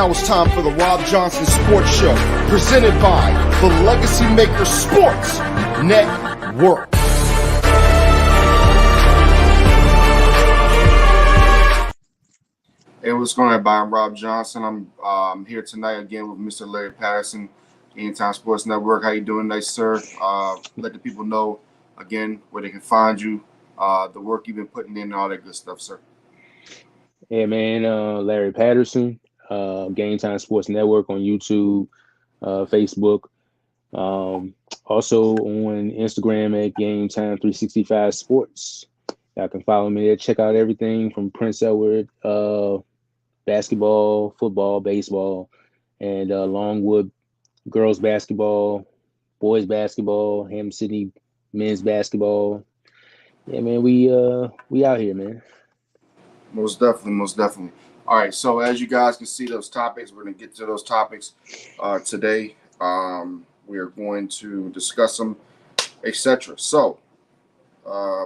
Now it's time for the Robb Johnson Sports Show, presented by the Legacy Maker Sports Network. Hey, what's going on, I'm Robb Johnson. I'm here tonight again with Mr. Larry Patterson, Anytime Sports Network. How you doing today, sir? Let the people know again where they can find you, the work you've been putting in, and all that good stuff, sir. Yeah, man. Larry Patterson, Game Time Sports Network on YouTube, Facebook. Also on Instagram at Game Time 365 Sports. Y'all can follow me there. Check out everything from Prince Edward, basketball, football, baseball, and Longwood girls basketball, boys basketball, Ham City men's basketball. Yeah, man. We out here, man. Most definitely. All right, so as you guys can see those topics, we're going to get to those topics today. We are going to discuss them, etc. So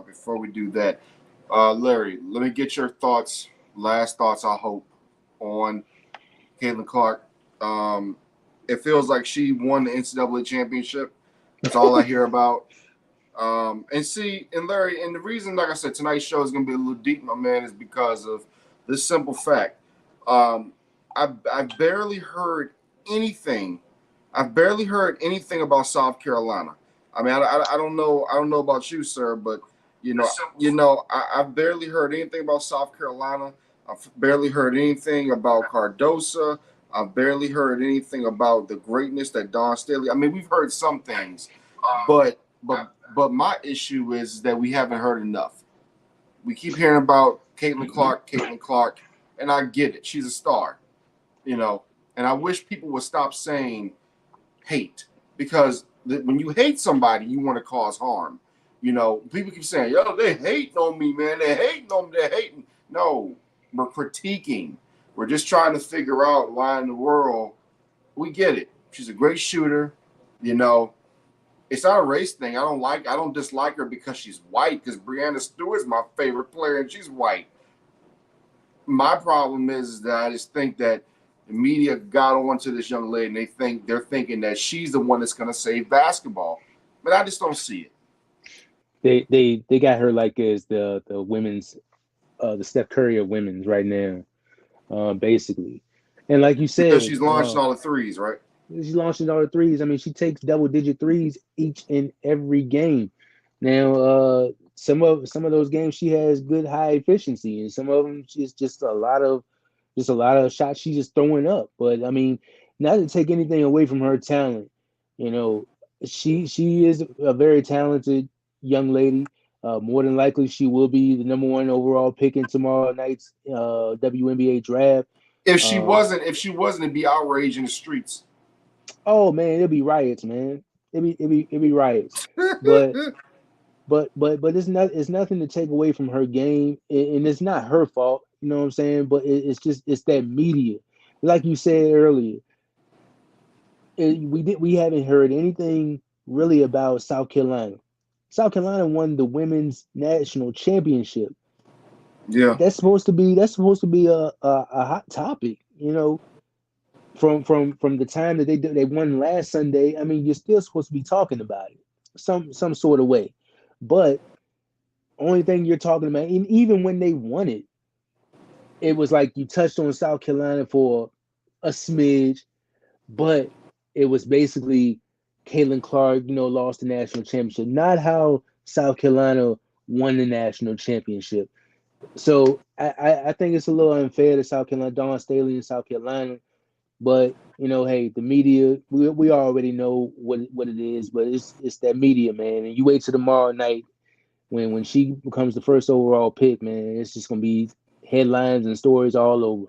before we do that, Larry, let me get your thoughts, last thoughts, I hope, on Caitlin Clark. It feels like she won the NCAA championship. That's all I hear about. And Larry, and the reason, like I said, tonight's show is going to be a little deep, my man, is because of this simple fact. I've barely heard anything. I've barely heard anything about South Carolina. I mean, I don't know. I don't know about you, sir, but I've barely heard anything about South Carolina. I've barely heard anything about Cardosa. I've barely heard anything about the greatness that Dawn Staley. I mean, we've heard some things, but my issue is that we haven't heard enough. We keep hearing about Caitlin Clark, and I get it. She's a star, and I wish people would stop saying hate, because when you hate somebody, you want to cause harm. People keep saying, yo, they hating on me, man. They're hating on me. They're hating. No, we're critiquing. We're just trying to figure out why in the world. We get it. She's a great shooter, It's not a race thing. I don't dislike her because she's white, because Breanna Stewart's my favorite player and she's white. My problem is that I just think that the media got on to this young lady and they're thinking that she's the one that's going to save basketball. But I just don't see it. They got her like as the women's, the Steph Curry of women's right now, basically. And like you said, because she's launching all the threes, right? She's launching all the threes. I mean, she takes double-digit threes each and every game. Now, some of those games she has good high efficiency, and some of them she's just a lot of shots she's just throwing up. But I mean, not to take anything away from her talent, she is a very talented young lady. More than likely, she will be the number one overall pick in tomorrow night's WNBA draft. If she wasn't, it'd be outrage in the streets. Oh man, it'll be riots, man. It'll be riots. But it's nothing to take away from her game, and it's not her fault. You know what I'm saying? But it's that media, like you said earlier. We haven't heard anything really about South Carolina. South Carolina won the women's national championship. Yeah, that's supposed to be a hot topic, From the time that they won last Sunday. I mean, you're still supposed to be talking about it some sort of way. But only thing you're talking about, and even when they won it, it was like you touched on South Carolina for a smidge, but it was basically Caitlin Clark, lost the national championship, not how South Carolina won the national championship. So I think it's a little unfair to South Carolina, Dawn Staley in South Carolina. But hey, the media, we already know what it is, but it's that media, man. And you wait till tomorrow night when she becomes the first overall pick, man. It's just gonna be headlines and stories all over.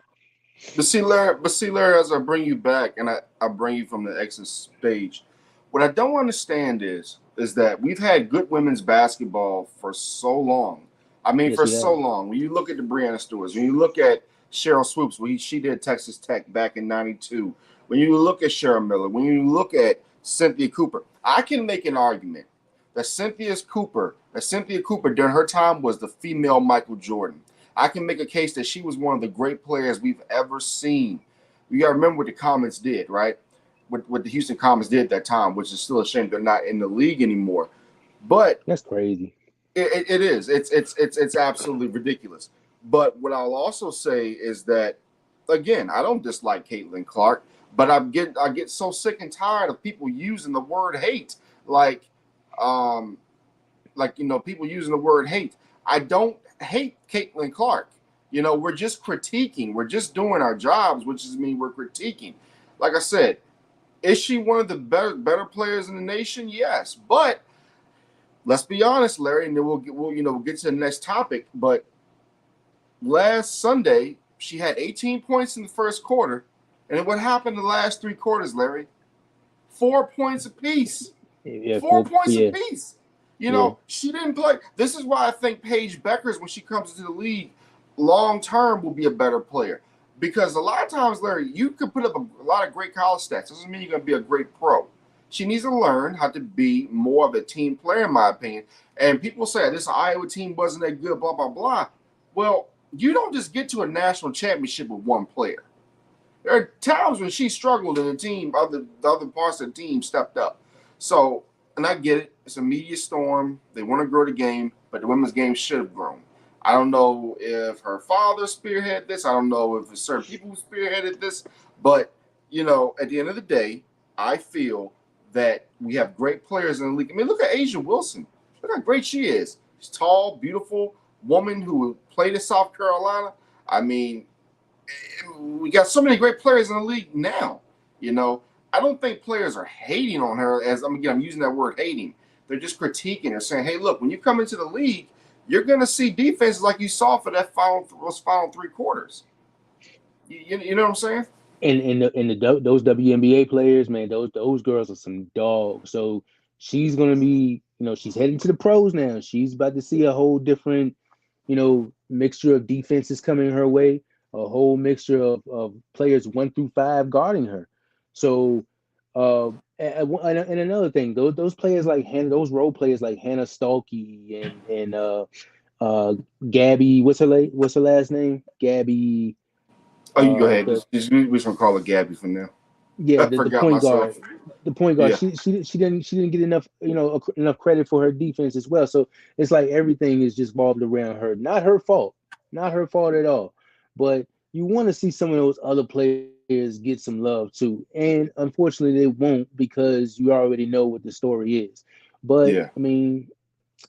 But see, Larry, as I bring you back, and I bring you from the exit stage, what I don't understand is that we've had good women's basketball for so long. I mean, for so long. When you look at the Breanna Stewarts, when you look at Cheryl Swoops, she did Texas Tech back in '92. When you look at Cheryl Miller, when you look at Cynthia Cooper, I can make an argument that Cynthia Cooper during her time was the female Michael Jordan. I can make a case that she was one of the great players we've ever seen. You got to remember what the Comets did, right? What the Houston Comets did at that time, which is still a shame they're not in the league anymore. But That's crazy. it is. It's absolutely ridiculous. But what I'll also say is that, again, I don't dislike Caitlin Clark, but I get so sick and tired of people using the word hate, like um people using the word hate. I don't hate Caitlin Clark. We're just critiquing. We're just doing our jobs, which is mean we're critiquing. Like I said, is she one of the better players in the nation? Yes, but let's be honest, Larry, and then we'll get to the next topic. But last Sunday, she had 18 points in the first quarter, and what happened the last three quarters, Larry? 4 points apiece. Yeah, 4 points yeah, apiece. yeah. She didn't play. This is why I think Paige Beckers, when she comes into the league, long term will be a better player. Because a lot of times, Larry, you could put up a lot of great college stats. Doesn't mean you're going to be a great pro. She needs to learn how to be more of a team player, in my opinion. And people say this Iowa team wasn't that good, blah, blah, blah. Well, you don't just get to a national championship with one player. There are times when she struggled and the other parts of the team stepped up. So, and I get it. It's a media storm. They want to grow the game, but the women's game should have grown. I don't know if her father spearheaded this. I don't know if certain people spearheaded this. But, at the end of the day, I feel that we have great players in the league. I mean, look at Asia Wilson. Look how great she is. She's tall, beautiful woman who played in South Carolina. I mean, we got so many great players in the league now. I don't think players are hating on her. I'm using that word hating. They're just critiquing her, saying, "Hey, look, when you come into the league, you're going to see defenses like you saw for those final three quarters." You know what I'm saying? Those WNBA players, man, those girls are some dogs. So she's gonna be, she's heading to the pros now. She's about to see a whole different, mixture of defenses coming her way, a whole mixture of players 1 through 5 guarding her. So, and another thing, those players like those role players like Hannah Stalky and Gabby, what's her last name? Gabby. Oh, you go ahead. The We just gonna call her Gabby for now. Yeah, I the forgot point myself. guard, the point guard. Yeah, She didn't get enough enough credit for her defense as well. So it's like everything is just revolved around her. Not her fault at all. But you want to see some of those other players get some love too, and unfortunately they won't because you already know what the story is. But yeah. I mean,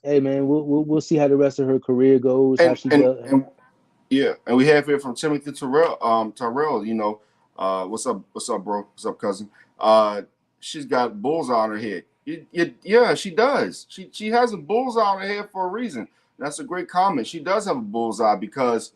hey man, we'll see how the rest of her career goes, how And she and does. and Yeah, and we have here from Timothy Terrell. Terrell, what's up, bro? What's up, cousin? She's got bullseye on her head. Yeah, she does. She has a bullseye on her head for a reason. That's a great comment. She does have a bullseye because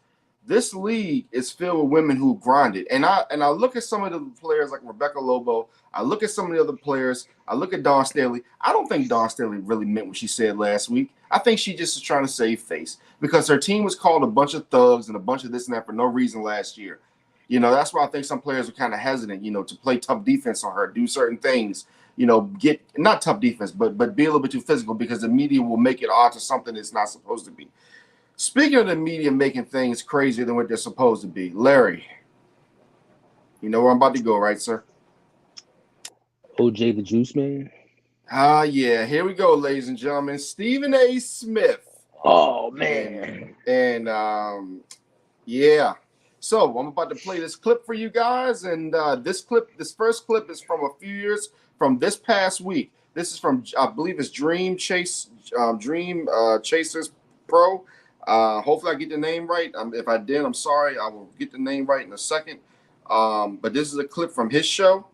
this league is filled with women who grinded. And I look at some of the players like Rebecca Lobo. I look at some of the other players. I look at Dawn Staley. I don't think Dawn Staley really meant what she said last week. I think she just is trying to save face because her team was called a bunch of thugs and a bunch of this and that for no reason last year. That's why I think some players are kind of hesitant, to play tough defense on her, do certain things, get not tough defense, but be a little bit too physical because the media will make it onto something it's not supposed to be. Speaking of the media making things crazier than what they're supposed to be, Larry, you know where I'm about to go, right, sir? OJ the Juice Man. Yeah, here we go, ladies and gentlemen. Stephen A. Smith. Oh And man. and yeah. So I'm about to play this clip for you guys, and this first clip is from a few years from this past week. This is from I believe it's Dream Chasers Pro. Hopefully I get the name right. If I did, I'm sorry. I will get the name right in a second. But this is a clip from his show,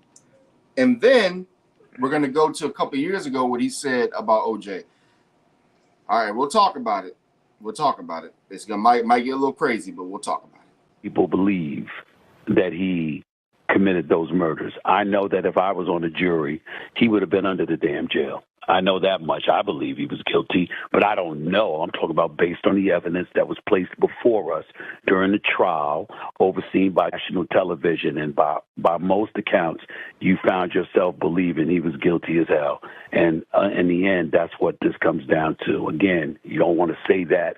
and then we're gonna go to a couple years ago what he said about OJ. All right, we'll talk about it. We'll talk about it. It's gonna might get a little crazy, but we'll talk about it. People believe that he committed those murders. I know that if I was on the jury, he would have been under the damn jail. I know that much. I believe he was guilty, but I don't know. I'm talking about based on the evidence that was placed before us during the trial, overseen by national television, and by most accounts, you found yourself believing he was guilty as hell. And in the end, that's what this comes down to. Again, you don't want to say that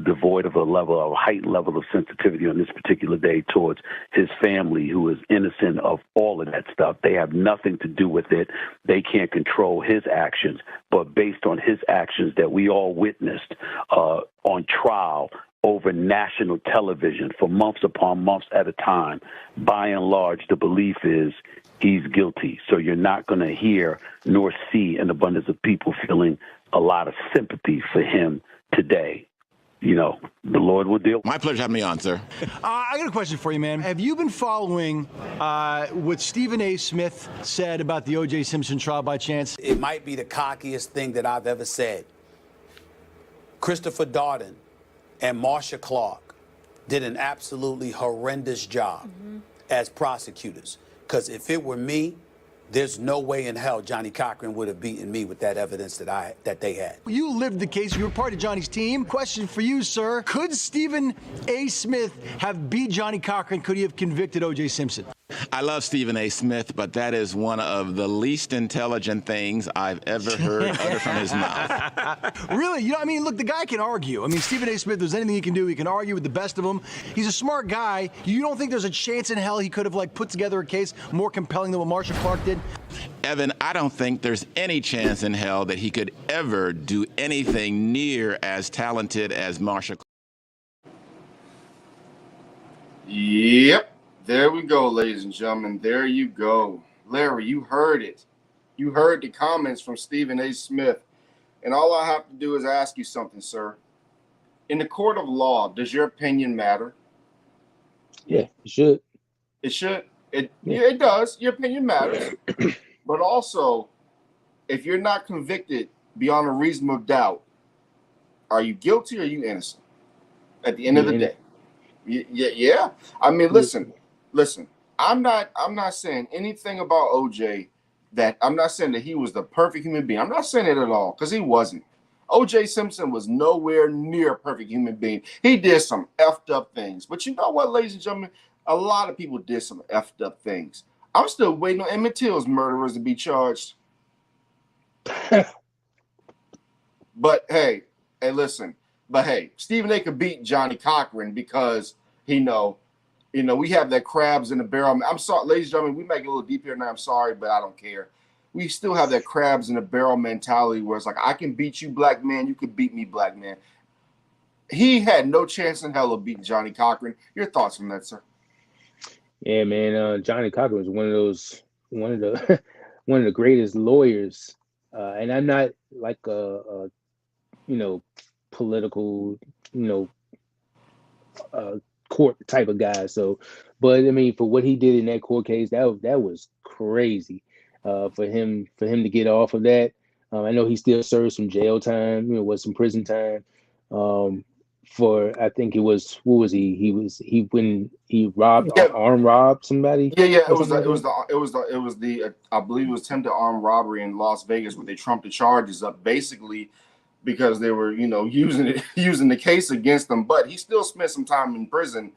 devoid of a heightened level of sensitivity on this particular day towards his family, who is innocent of all of that stuff. They have nothing to do with it. They can't control his actions, but based on his actions that we all witnessed on trial over national television for months upon months at a time, by and large, the belief is he's guilty. So you're not going to hear nor see an abundance of people feeling a lot of sympathy for him today. You know, the Lord will deal. My pleasure having me on, sir. I got a question for you, man. Have you been following what Stephen A. Smith said about the O.J. Simpson trial by chance? It might be the cockiest thing that I've ever said. Christopher Darden and Marsha Clark did an absolutely horrendous job as prosecutors. Because if it were me, there's no way in hell Johnny Cochran would have beaten me with that evidence that they had. You lived the case. You were part of Johnny's team. Question for you, sir. Could Stephen A. Smith have beat Johnny Cochran? Could he have convicted O.J. Simpson? I love Stephen A. Smith, but that is one of the least intelligent things I've ever heard uttered from his mouth. Really? You know, I mean, look, the guy can argue. I mean, Stephen A. Smith, there's anything he can do. He can argue with the best of them. He's a smart guy. You don't think there's a chance in hell he could have, like, put together a case more compelling than what Marsha Clark did? Evan, I don't think there's any chance in hell that he could ever do anything near as talented as Marsha. Yep. There we go, ladies and gentlemen. There you go. Larry, you heard it. You heard the comments from Stephen A. Smith. And all I have to do is ask you something, sir. In the court of law, does your opinion matter? Yeah, it should. It should. It does. Your opinion matters. But also, if you're not convicted beyond a reasonable doubt, are you guilty or are you innocent? At the end of the day. Yeah. I mean, listen. I'm not saying anything about OJ that I'm not saying that he was the perfect human being. I'm not saying it at all, because he wasn't. OJ Simpson was nowhere near a perfect human being. He did some effed up things. But you know what, ladies and gentlemen? A lot of people did some effed up things. I'm still waiting on Emmett Till's murderers to be charged. But hey, listen. But hey, Stephen A. could beat Johnny Cochran because we have that crabs in the barrel. I'm sorry, ladies and gentlemen, we might get a little deep here now. I'm sorry, but I don't care. We still have that crabs in the barrel mentality where it's like, I can beat you, black man. You can beat me, black man. He had no chance in hell of beating Johnny Cochran. Your thoughts on that, sir? Yeah, man. Johnny Cochran was one of the greatest lawyers. And I'm not like a political, court type of guy. So, but I mean, for what he did in that court case, that was crazy. For him to get off of that. I know he still served some jail time, was some prison time. For I think it was, what was he? When he armed robbed somebody. Yeah. It was the I believe it was attempted armed robbery in Las Vegas where they trumped the charges up basically because they were using the case against them. But he still spent some time in prison.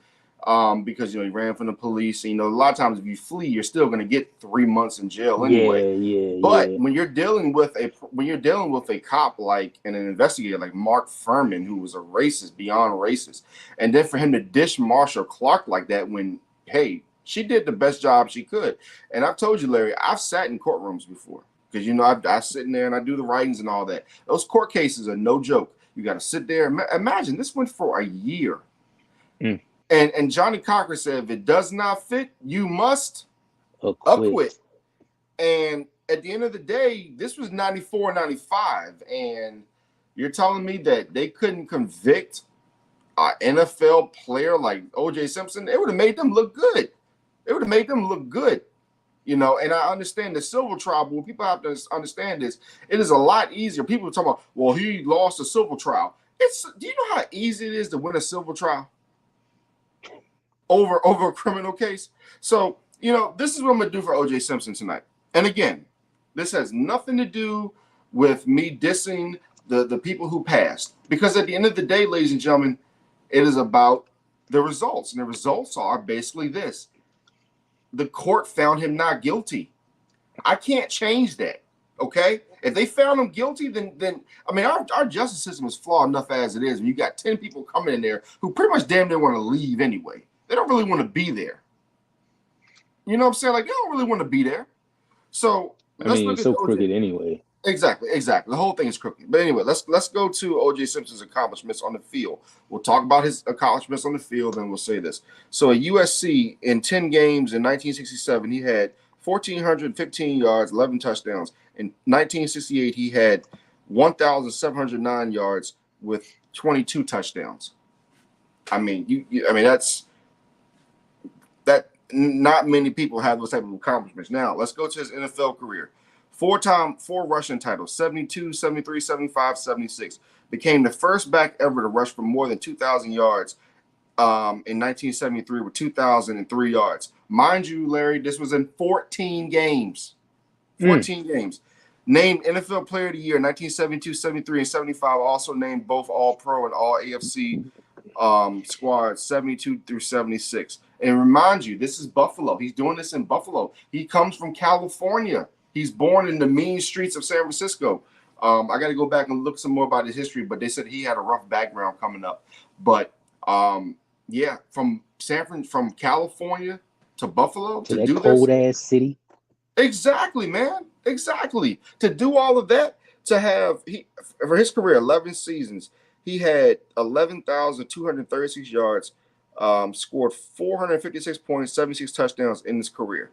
Because he ran from the police. A lot of times if you flee, you're still going to get 3 months in jail anyway. But when you're dealing with a cop like and an investigator like Mark Furman, who was a racist beyond racist, and then for him to dish Marsha Clark like that when she did the best job she could. And I've told you, Larry, I've sat in courtrooms before because I sit in there and I do the writings and all that. Those court cases are no joke. You got to sit there. Imagine this went for a year. And Johnny Cochran said, if it does not fit, you must acquit. And at the end of the day, this was 94, 95. And you're telling me that they couldn't convict an NFL player like O.J. Simpson? It would have made them look good. And I understand the civil trial, but people have to understand this. It is a lot easier. People are talking about, well, he lost a civil trial. Do you know how easy it is to win a civil trial? Over a criminal case. So, this is what I'm going to do for O.J. Simpson tonight. And again, this has nothing to do with me dissing the people who passed. Because at the end of the day, ladies and gentlemen, it is about the results. And the results are basically this. The court found him not guilty. I can't change that. Okay, if they found him guilty, then I mean, our justice system is flawed enough as it is. When you got 10 people coming in there who pretty much damn near want to leave anyway, they don't really want to be there. You know what I'm saying? Like, they don't really want to be there. So I let's mean, look it's at so OJ. crooked anyway. Exactly. The whole thing is crooked. But anyway, let's go to O.J. Simpson's accomplishments on the field. We'll talk about his accomplishments on the field, and we'll say this. So at USC, in 10 games in 1967, he had 1,415 yards, 11 touchdowns. In 1968, he had 1,709 yards with 22 touchdowns. I mean, I mean, that not many people have those type of accomplishments. Now, let's go to his NFL career. Four rushing titles, 72, 73, 75, 76. Became the first back ever to rush for more than 2,000 yards in 1973 with 2,003 yards. Mind you, Larry, this was in 14 games. 14 games. Named NFL Player of the Year 1972, 73, and 75. Also named both All-Pro and All-AFC squads 72 through 76. And remind you, this is Buffalo. He's doing this in Buffalo. He comes from California. He's born in the mean streets of San Francisco. I got to go back and look some more about his history, but they said he had a rough background coming up. But yeah, from California to Buffalo To to that do cold this. ass city. Exactly, man. Exactly. To do all of that, to have for his career, 11 seasons, he had 11,236 yards, scored 456 points, 76 touchdowns in his career.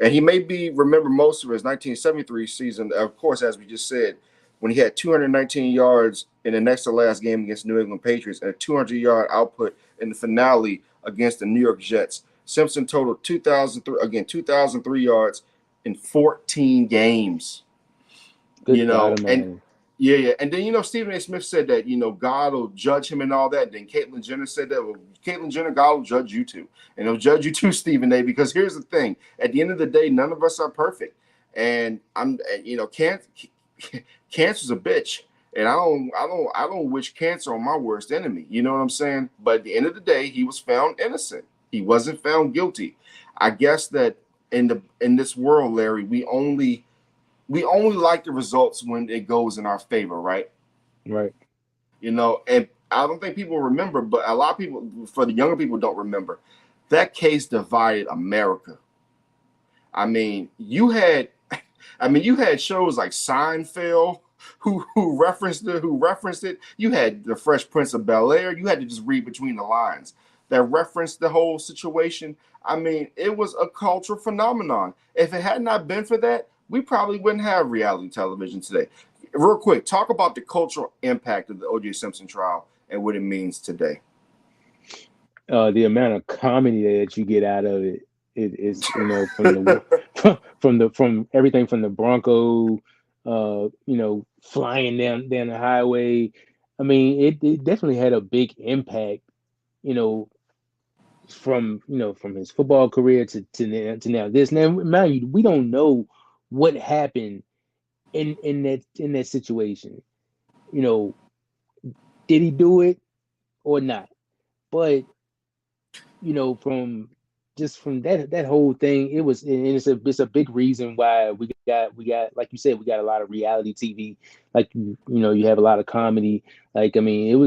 And he may be remembered most of his 1973 season, of course, as we just said, when he had 219 yards in the next to last game against New England Patriots and a 200-yard output in the finale against the New York Jets. Simpson totaled 2,003 yards in 14 games. Good God Almighty. Yeah. And then, Stephen A. Smith said that, God will judge him and all that. And then Caitlyn Jenner said that, well, Caitlyn Jenner, God will judge you too. And he'll judge you too, Stephen A., because here's the thing. At the end of the day, none of us are perfect. And cancer's a bitch. And I don't wish cancer on my worst enemy. You know what I'm saying? But at the end of the day, he was found innocent. He wasn't found guilty. I guess that in this world, Larry, we only like the results when it goes in our favor, right? Right. And I don't think people remember, but a lot of people, for the younger people, don't remember. That case divided America. I mean, you had shows like Seinfeld who referenced it. You had the Fresh Prince of Bel-Air. You had to just read between the lines that referenced the whole situation. I mean, it was a cultural phenomenon. If it had not been for that, we probably wouldn't have reality television today. Real quick, talk about the cultural impact of the O.J. Simpson trial and what it means today. The amount of comedy that you get out of it is, from everything from the Bronco, flying down the highway. I mean, it definitely had a big impact, from his football career to now this. Now, mind you, we don't know what happened in that situation. Did he do it or not? But from that whole thing, it's a big reason why we got, like you said, we got a lot of reality TV. Like you have a lot of comedy. Like, I mean, it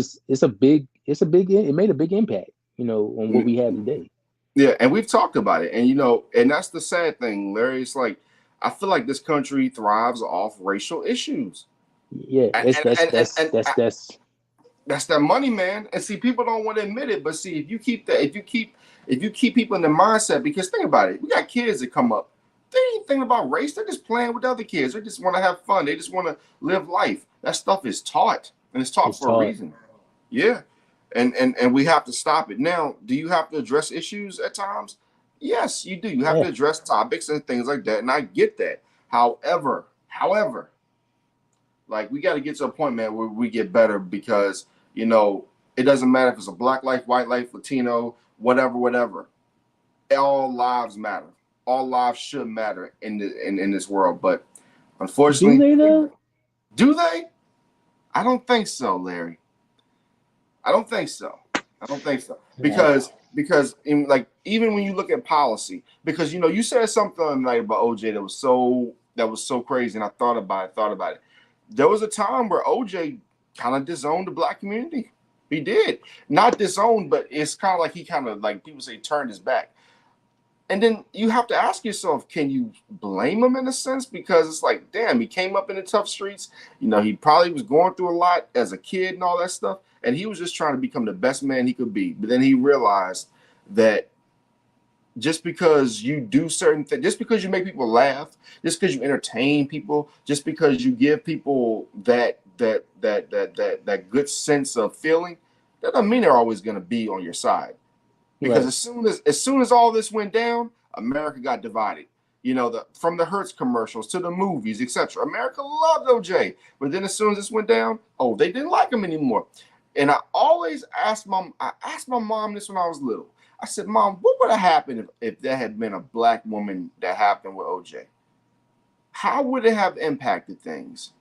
made a big impact, on what we have today. Yeah, and we've talked about it, and and that's the sad thing, Larry. It's like I feel like this country thrives off racial issues. Yeah, that's that money, man. And see, people don't want to admit it, but see, if you keep people in the mindset, because think about it, we got kids that come up, they ain't thinking about race. They're just playing with other kids. They just want to have fun. They just want to live life. That stuff is taught, and it's taught for a reason. Yeah. And we have to stop it. Now, do you have to address issues at times? Yes, you do. You have to address topics and things like that, and I get that. However, like, we got to get to a point, man, where we get better, because it doesn't matter if it's a black life, white life, Latino, whatever. All lives matter. All lives should matter in this world. But unfortunately, do they though? Do they? I don't think so, Larry. I don't think so. Because even when you look at policy, because you said something like about OJ that was so that was so crazy, and I thought about it. There was a time where OJ kind of disowned the black community. He did. Not disowned, but it's kind of like he kind of, like people say, turned his back. And then you have to ask yourself, can you blame him in a sense? Because it's like, damn, he came up in the tough streets. You know, he probably was going through a lot as a kid and all that stuff. And he was just trying to become the best man he could be. But then he realized that just because you do certain things, just because you make people laugh, just because you entertain people, just because you give people that good sense of feeling, that doesn't mean they're always going to be on your side. Because Right. as soon as all this went down, America got divided. You know, from the Hertz commercials to the movies, etc. America loved OJ, but then as soon as this went down, oh, they didn't like him anymore. And I always asked I asked my mom this when I was little. I said, Mom, what would have happened if there had been a black woman that happened with OJ? How would it have impacted things?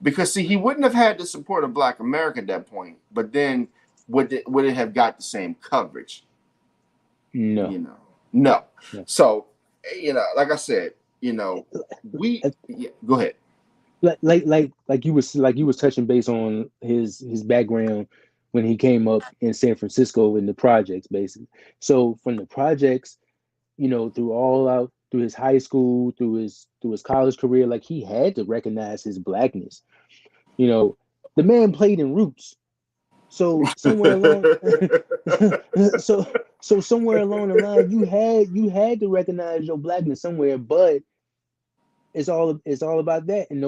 Because see, he wouldn't have had the support of Black America at that point, but then would it have got the same coverage? No. No. No. So, like I said, go ahead. Like you was touching base on his background when he came up in San Francisco in the projects, basically. So from the projects, through his high school, through his college career, like he had to recognize his blackness. The man played in Roots. So somewhere along, so somewhere along the line, you had to recognize your blackness somewhere. But it's all about that. And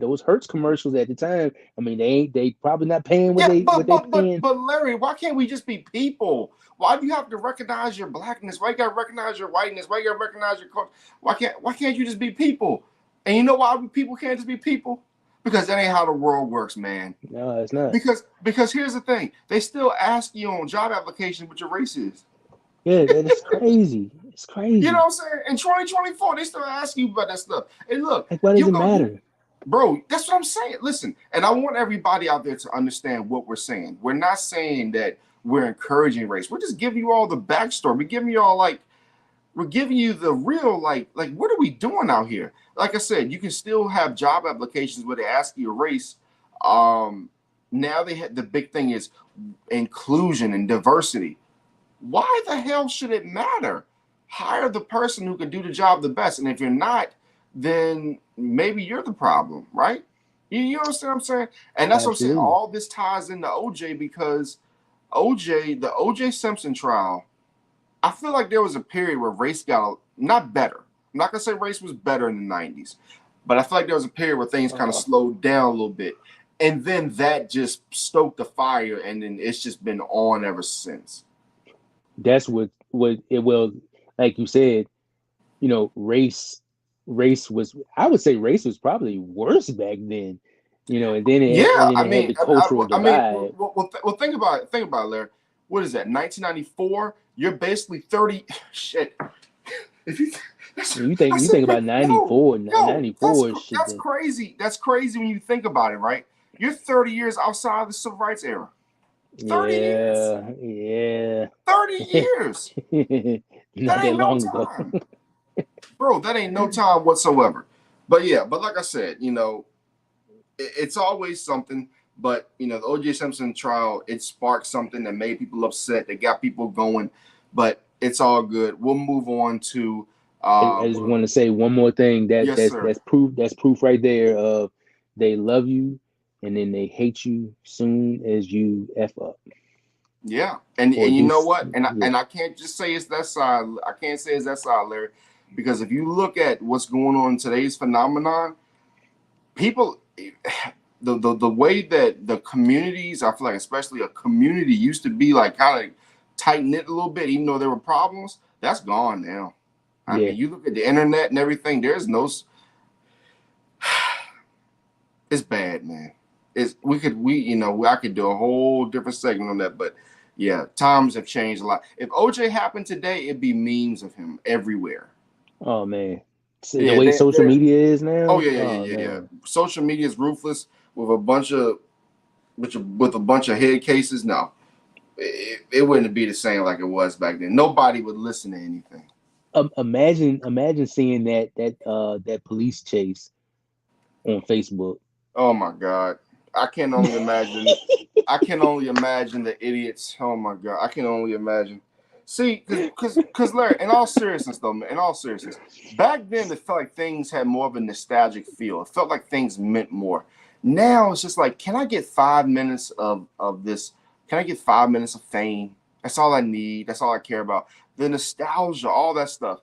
those Hertz commercials at the time, I mean, they probably not paying what Yeah, they paying. but Larry, why can't we just be people? Why do you have to recognize your blackness? Why you gotta recognize your whiteness? Why you gotta recognize your culture? Why can't you just be people? And you know why people can't just be people? Because that ain't how the world works, man. No, it's not. Because here's the thing, they still ask you on job applications what your race is. Yeah, that is crazy. It's crazy. You know what I'm saying? In 2024, they still ask you about that stuff. And look, Like, why does it matter? Bro, that's what I'm saying. Listen, and I want everybody out there to understand what we're saying. We're not saying that we're encouraging race. We're just giving you all the backstory. We're giving you the real, like what are we doing out here? Like I said, you can still have job applications where they ask you a race. Now the big thing is inclusion and diversity. Why the hell should it matter? Hire the person who can do the job the best. And if you're not, then maybe you're the problem, right? You understand what I'm saying? And that's what I'm saying. Absolutely. All this ties into OJ because the OJ Simpson trial, I feel like there was a period where race got not better. I'm not gonna say race was better in the 90s, but I feel like there was a period where things kind of slowed down a little bit. And then that just stoked the fire, and then it's just been on ever since. That's what it will, like you said, race was, I would say race was probably worse back then, and then Yeah, it had the cultural divide. well, think about it. Think about it, Larry. What is that? 1994. You're basically 30. Shit. If you think about 94, 94 shit. That's crazy. That's crazy when you think about it, right? You're 30 years outside the civil rights era. 30 years. Yeah. 30 years. Not that long ago. Bro, that ain't no time whatsoever. But like I said, it's always something. But the OJ Simpson trial, it sparked something that made people upset. That got people going. But it's all good. We'll move on to. I just want to say one more thing. Yes, that's proof. That's proof right there of they love you, and then they hate you soon as you f up. Yeah, and you know what? And I can't just say it's that side. I can't say it's that side, Larry, because if you look at what's going on in today's phenomenon, people. The way that the communities, I feel like especially a community used to be like kind of tight knit a little bit, even though there were problems, that's gone now. I mean, you look at the internet and everything, there's no, it's bad, man. I could do a whole different segment on that, but yeah, times have changed a lot. If OJ happened today, it'd be memes of him everywhere. Oh man. The way social media is now. Oh yeah. Social media is ruthless. With a bunch of head cases, no, it wouldn't be the same like it was back then. Nobody would listen to anything. Imagine seeing that police chase on Facebook. Oh my God, I can only imagine. I can only imagine the idiots. Oh my God, I can only imagine. See, because Larry, in all seriousness though, man, in all seriousness, back then it felt like things had more of a nostalgic feel. It felt like things meant more. Now it's just like, can I get 5 minutes of this? Can I get 5 minutes of fame? That's all I need. That's all I care about. The nostalgia, all that stuff.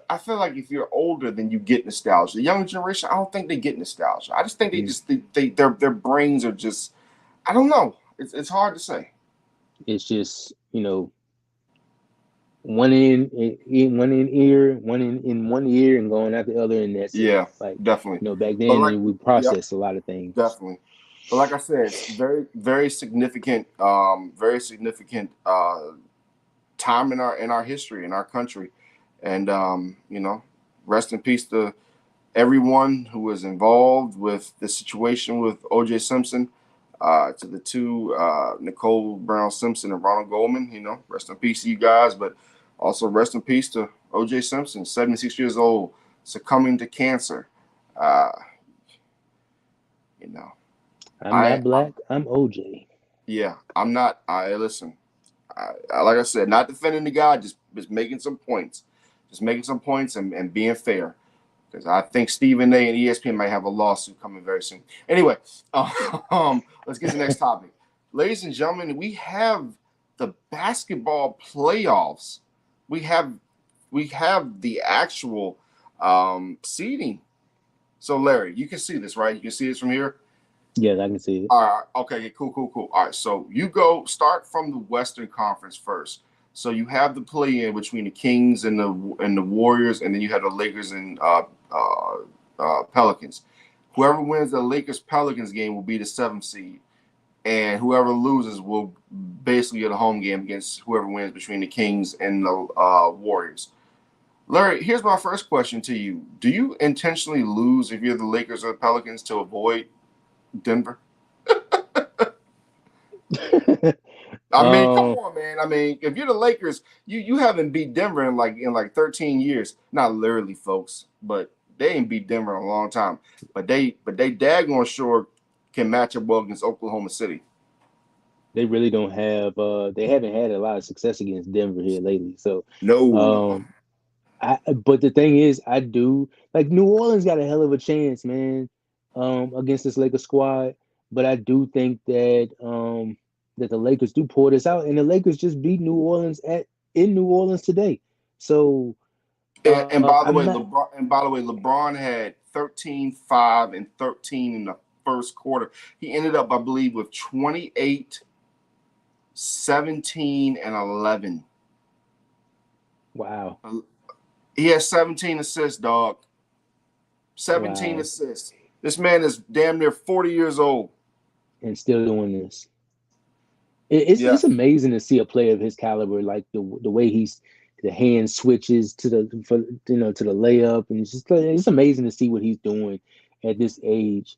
I feel like if you're older, then you get nostalgia. The younger generation, I don't think they get nostalgia. I just think they Mm. just their brains are just, I don't know. It's hard to say. It's just, one in ear, in one ear, and going out the other, and that's it. Yeah, Like, definitely. back But then like, we yeah, processed a lot of things. definitely. But like I said, it's very significant, very significant time in our history in our country, and rest in peace to everyone who was involved with the situation with O.J. Simpson. To the two, Nicole Brown Simpson and Ronald Goldman, rest in peace to you guys, but also rest in peace to O.J. Simpson, 76 years old, succumbing to cancer. Uh, you know, I'm I, not black. I'm OJ. yeah, I'm not. I listen. Like I said, not defending the guy, just making some points, and being fair. Because I think Stephen A. and ESPN might have a lawsuit coming very soon. Anyway, let's get to the next topic. Ladies and gentlemen, we have the basketball playoffs. We have the actual seeding. So, Larry, you can see this, right? You can see this from here. Yes, I can see it. All right. Okay. Cool. All right. So you start from the Western Conference first. So you have the play-in between the Kings and the Warriors, and then you have the Lakers and Pelicans. Whoever wins the Lakers Pelicans game will be the 7th seed, and whoever loses will basically get a home game against whoever wins between the Kings and the Warriors. Larry, here's my first question to you: do you intentionally lose if you're the Lakers or the Pelicans to avoid Denver? I mean, come um, on, man. I mean, if you're the Lakers, you haven't beat Denver in 13 years. Not literally, folks, but they ain't beat Denver in a long time. But they daggone sure can match up well against Oklahoma City. they really don't have. They haven't had a lot of success against Denver here lately. So, No. um, but the thing is, I do like New Orleans got a hell of a chance, man, against this Lakers squad. But I do think that the Lakers do pull this out, and the Lakers just beat New Orleans in New Orleans today. So And by the I'm way, not. LeBron had 13, 5, and 13 in the first quarter. He ended up, I believe, with 28, 17, and 11. Wow, He has 17 assists, dog. 17 wow, assists. This man is damn near 40 years old. and still doing this. It's Yes. amazing to see a player of his caliber, like the way the hand switches to to the layup, and it's amazing to see what he's doing at this age,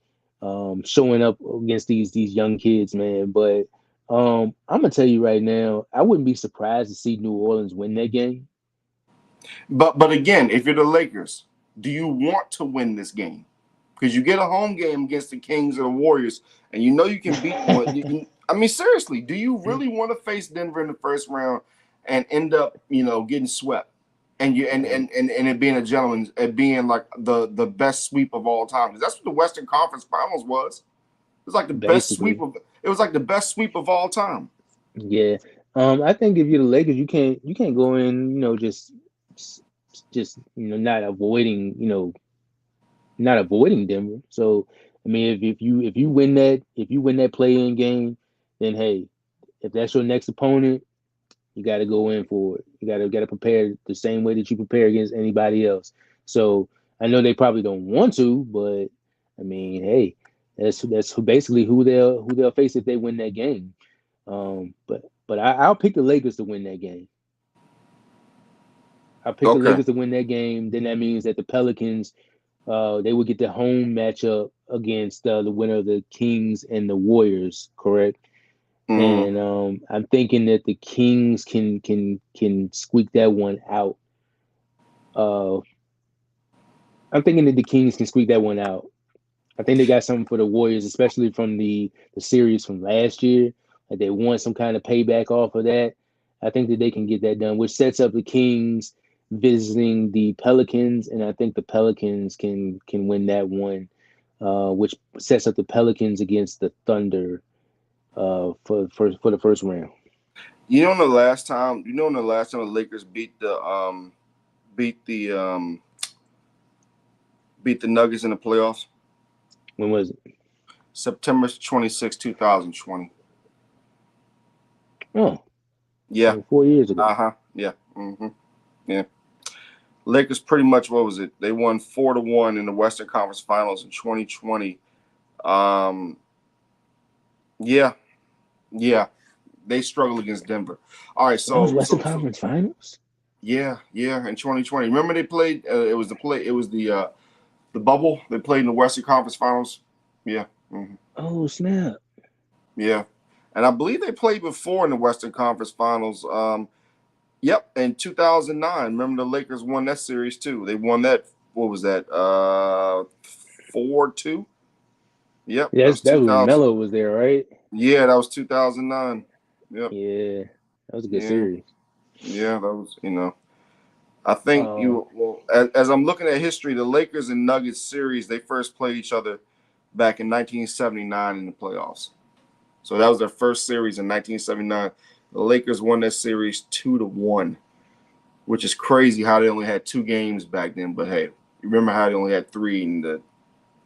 showing up against these young kids, man. But I'm gonna tell you right now, I wouldn't be surprised to see New Orleans win that game. But again, if you're the Lakers, do you want to win this game? Because you get a home game against the Kings or the Warriors, and you know you can beat one. I mean, seriously, do you really want to face Denver in the first round and end up, getting swept? And you and it being a gentleman, it being like the best sweep of all time. Because that's what the Western Conference Finals was. It was like the best sweep Basically, of it was like the best sweep of all time. yeah. I think if you're the Lakers, you can't go in, just not avoiding Denver. So I mean, if you win that play in game, then hey, if that's your next opponent, you got to go in for it. You got to prepare the same way that you prepare against anybody else. So I know they probably don't want to, but I mean, hey, that's basically who they'll face if they win that game. But I'll pick the Lakers to win that game. I'll pick the Okay. Lakers to win that game. Then that means that the Pelicans, they would get the home matchup against the winner of the Kings and the Warriors, correct? Mm-hmm. And I'm thinking that the Kings can squeak that one out. Uh, I'm thinking that the Kings can squeak that one out. I think they got something for the Warriors, especially from the series from last year. Like they want some kind of payback off of that. I think that they can get that done, which sets up the Kings visiting the Pelicans, and I think the Pelicans can win that one, which sets up the Pelicans against the Thunder for the first round. You know, when the last time the Lakers beat the beat the Nuggets in the playoffs? When was it? September 26, 2020. Oh, Yeah. 4 years ago. Uh-huh. Yeah. Mm-hmm. Yeah. Lakers pretty much, what was it? They won 4-1 in the Western Conference Finals in 2020. Yeah. Yeah. They struggled against Denver. All right, That was so Western Conference Finals. yeah, in 2020. Remember they played it was the bubble. They played in the Western Conference Finals. Yeah. Mm-hmm. Oh snap! Yeah. And I believe they played before in the Western Conference Finals. Yep, in 2009. Remember the Lakers won that series too. They won that, what was that? 4-2. Yep, that was That was 2000. Melo was there, right? Yeah, that was 2009. Yep. Yeah, that was a good Yeah. series. Yeah, that was, I think Um, as I'm looking at history, the Lakers and Nuggets series, they first played each other back in 1979 in the playoffs. So that was their first series in 1979. The Lakers won that series 2-1, which is crazy how they only had 2 games back then. But hey, you remember how they only had 3 in the,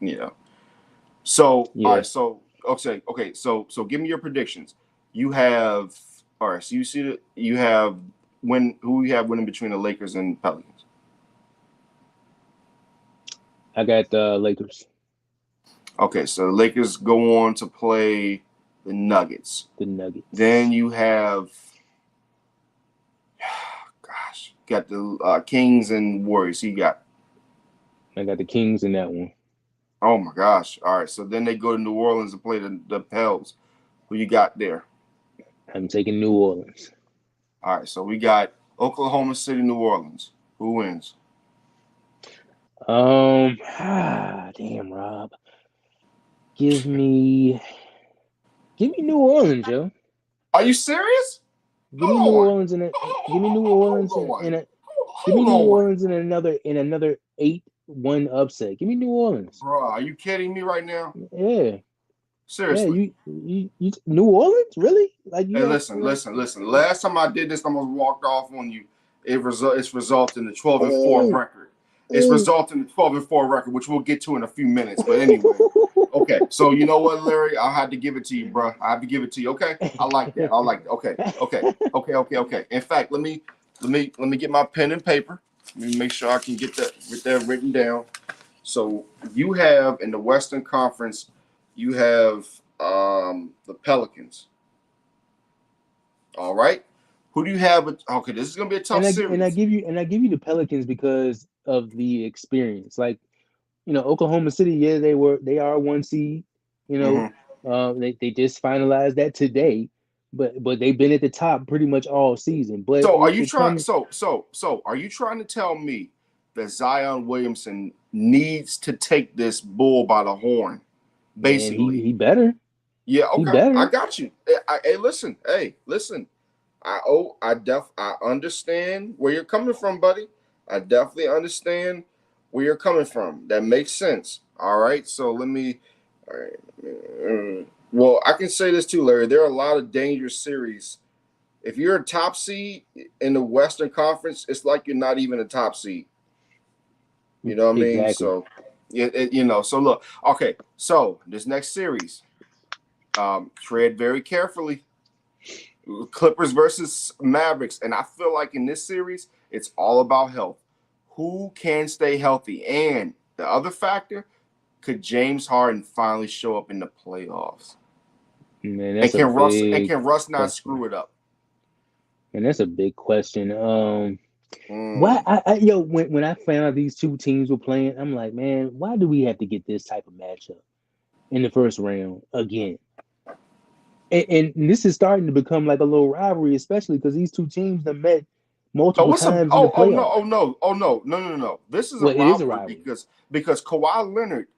you know. So all yeah, right, so okay, so give me your predictions. You have all right, so you have who you have winning between the Lakers and Pelicans. I got the Lakers, Okay, so the Lakers go on to play the Nuggets. the Nuggets. Then you have, gosh, got the Kings and Warriors. You got, I got the Kings in that one. oh my gosh. All right, so then they go to New Orleans and play the Pels. Who you got there? I'm taking New Orleans. All right, so we got Oklahoma City, New Orleans. Who wins? Damn, Rob. Give me New Orleans, yo. Are you serious? Give me New Hold on. Orleans in a give me New Orleans Hold on. give me Hold New on. Orleans in another 8-1 upset. Give me New Orleans. Bro, are you kidding me right now? Yeah. Yeah, Seriously. you New Orleans? Really? Like you Hey, don't listen. Last time I did this, I almost walked off on you. It's resulted in the 12-4 Oh, record. It's resulted in the 12-4 record, which we'll get to in a few minutes. But anyway, okay. So you know what, Larry? I had to give it to you, bro. I have to give it to you. Okay, I like that. Okay. In fact, let me get my pen and paper. Let me make sure I can get that written down. So you have in the Western Conference, you have the Pelicans. All right. Who do you have? Okay, this is gonna be a tough and I series. give you the Pelicans because of the experience. Like, Oklahoma City, yeah, they are 1 seed. Mm-hmm. They just finalized that today, but they've been at the top pretty much all season. But So are you it trying? comes, So are you trying to tell me that Zion Williamson needs to take this bull by the horn, man, basically? Yeah. he Okay. I better. got you. Hey, listen. I understand where you're coming from, buddy. I definitely understand where you're coming from. That makes sense. All right. So let me. All right. Well, I can say this too, Larry. There are a lot of dangerous series. If you're a top seed in the Western Conference, it's like you're not even a top seed. You know what I mean? Exactly. So, So look. Okay. So this next series, tread very carefully. Clippers versus Mavericks, and I feel like in this series, it's all about health. Who can stay healthy? And the other factor, could James Harden finally show up in the playoffs? Man, And that's a can big Russ not question. screw it up? And that's a big question. Why Mm. when I found out these two teams were playing, I'm like, man, why do we have to get this type of matchup in the first round again? And this is starting to become like a little rivalry, especially because these two teams that met multiple it's a times in the playoffs. no. This is a Well, it is a rivalry rivalry. because Kawhi Leonard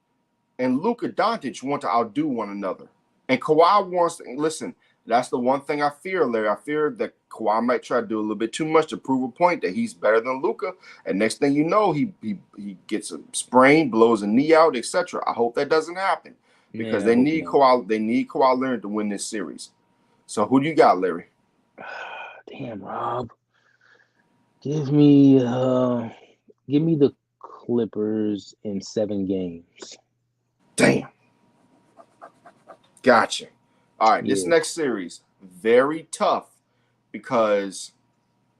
and Luka Doncic want to outdo one another. And Kawhi wants to listen. That's the one thing I fear, Larry. I fear that Kawhi might try to do a little bit too much to prove a point that he's better than Luka. And next thing you know, he gets a sprain, blows a knee out, etc. I hope that doesn't happen because Man, I they hope need not. Kawhi. They need Kawhi Leonard to win this series. So who do you got, Larry? Damn, Rob. Give me the Clippers in 7 games. Damn. Gotcha. All right, this Yeah. next series very tough because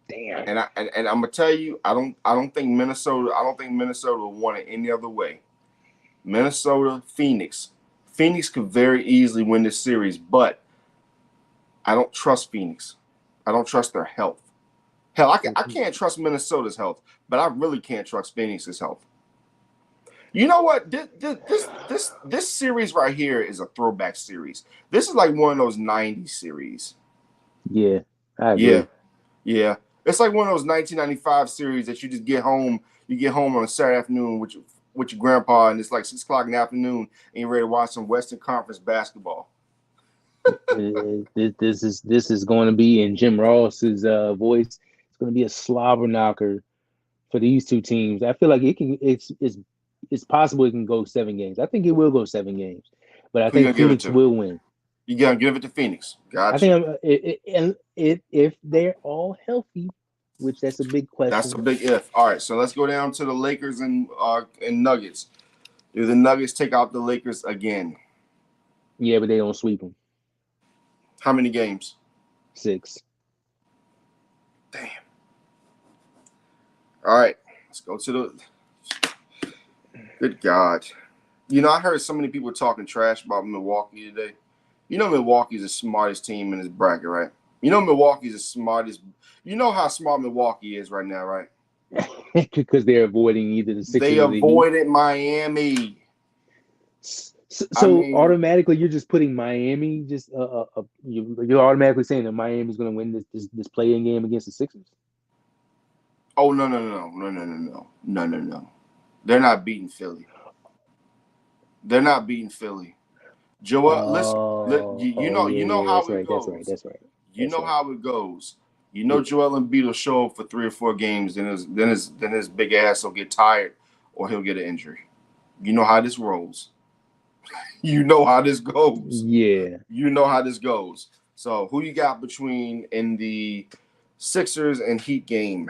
Damn. and I'm gonna tell you, I don't think Minnesota will want it any other way. Minnesota, Phoenix could very easily win this series, but I don't trust Phoenix. I don't trust their health. Hell, I can't trust Minnesota's health, but I really can't trust Phoenix's health. You know what? This series right here is a throwback series. This is like one of those 90s series. Yeah, I agree. Yeah. It's like one of those 1995 series that you just get home. You get home on a Saturday afternoon with your grandpa, and it's like 6 o'clock in the afternoon, and you're ready to watch some Western Conference basketball. This is going to be in Jim Ross's voice. It's going to be a slobber knocker for these two teams. I feel like it's possible it can go 7 games. I think it will go 7 games, but I think Phoenix will win. You gotta give it to Phoenix. Gotcha. I think if they're all healthy, which that's a big question. That's a big if. All right, so let's go down to the Lakers and Nuggets. Do the Nuggets take out the Lakers again? Yeah, but they don't sweep them. How many games? 6. Damn. All right, let's go to the. Good God. You know, I heard so many people talking trash about Milwaukee today. You know Milwaukee's the smartest team in this bracket, right? You know Milwaukee's the smartest. You know how smart Milwaukee is right now, right? Because they're avoiding either the Sixers They or the Heat. avoided Miami. So automatically you're just putting Miami. Just you're automatically saying that Miami's going to win this play-in game against the Sixers. Oh no! They're not beating Philly. Joel, you know how it goes. That's right. You know how it goes. You know Joel Embiid will show up for 3 or 4 games, then his big ass will get tired or he'll get an injury. You know how this rolls. You know how this goes. Yeah. You know how this goes. So who you got in the Sixers and Heat game,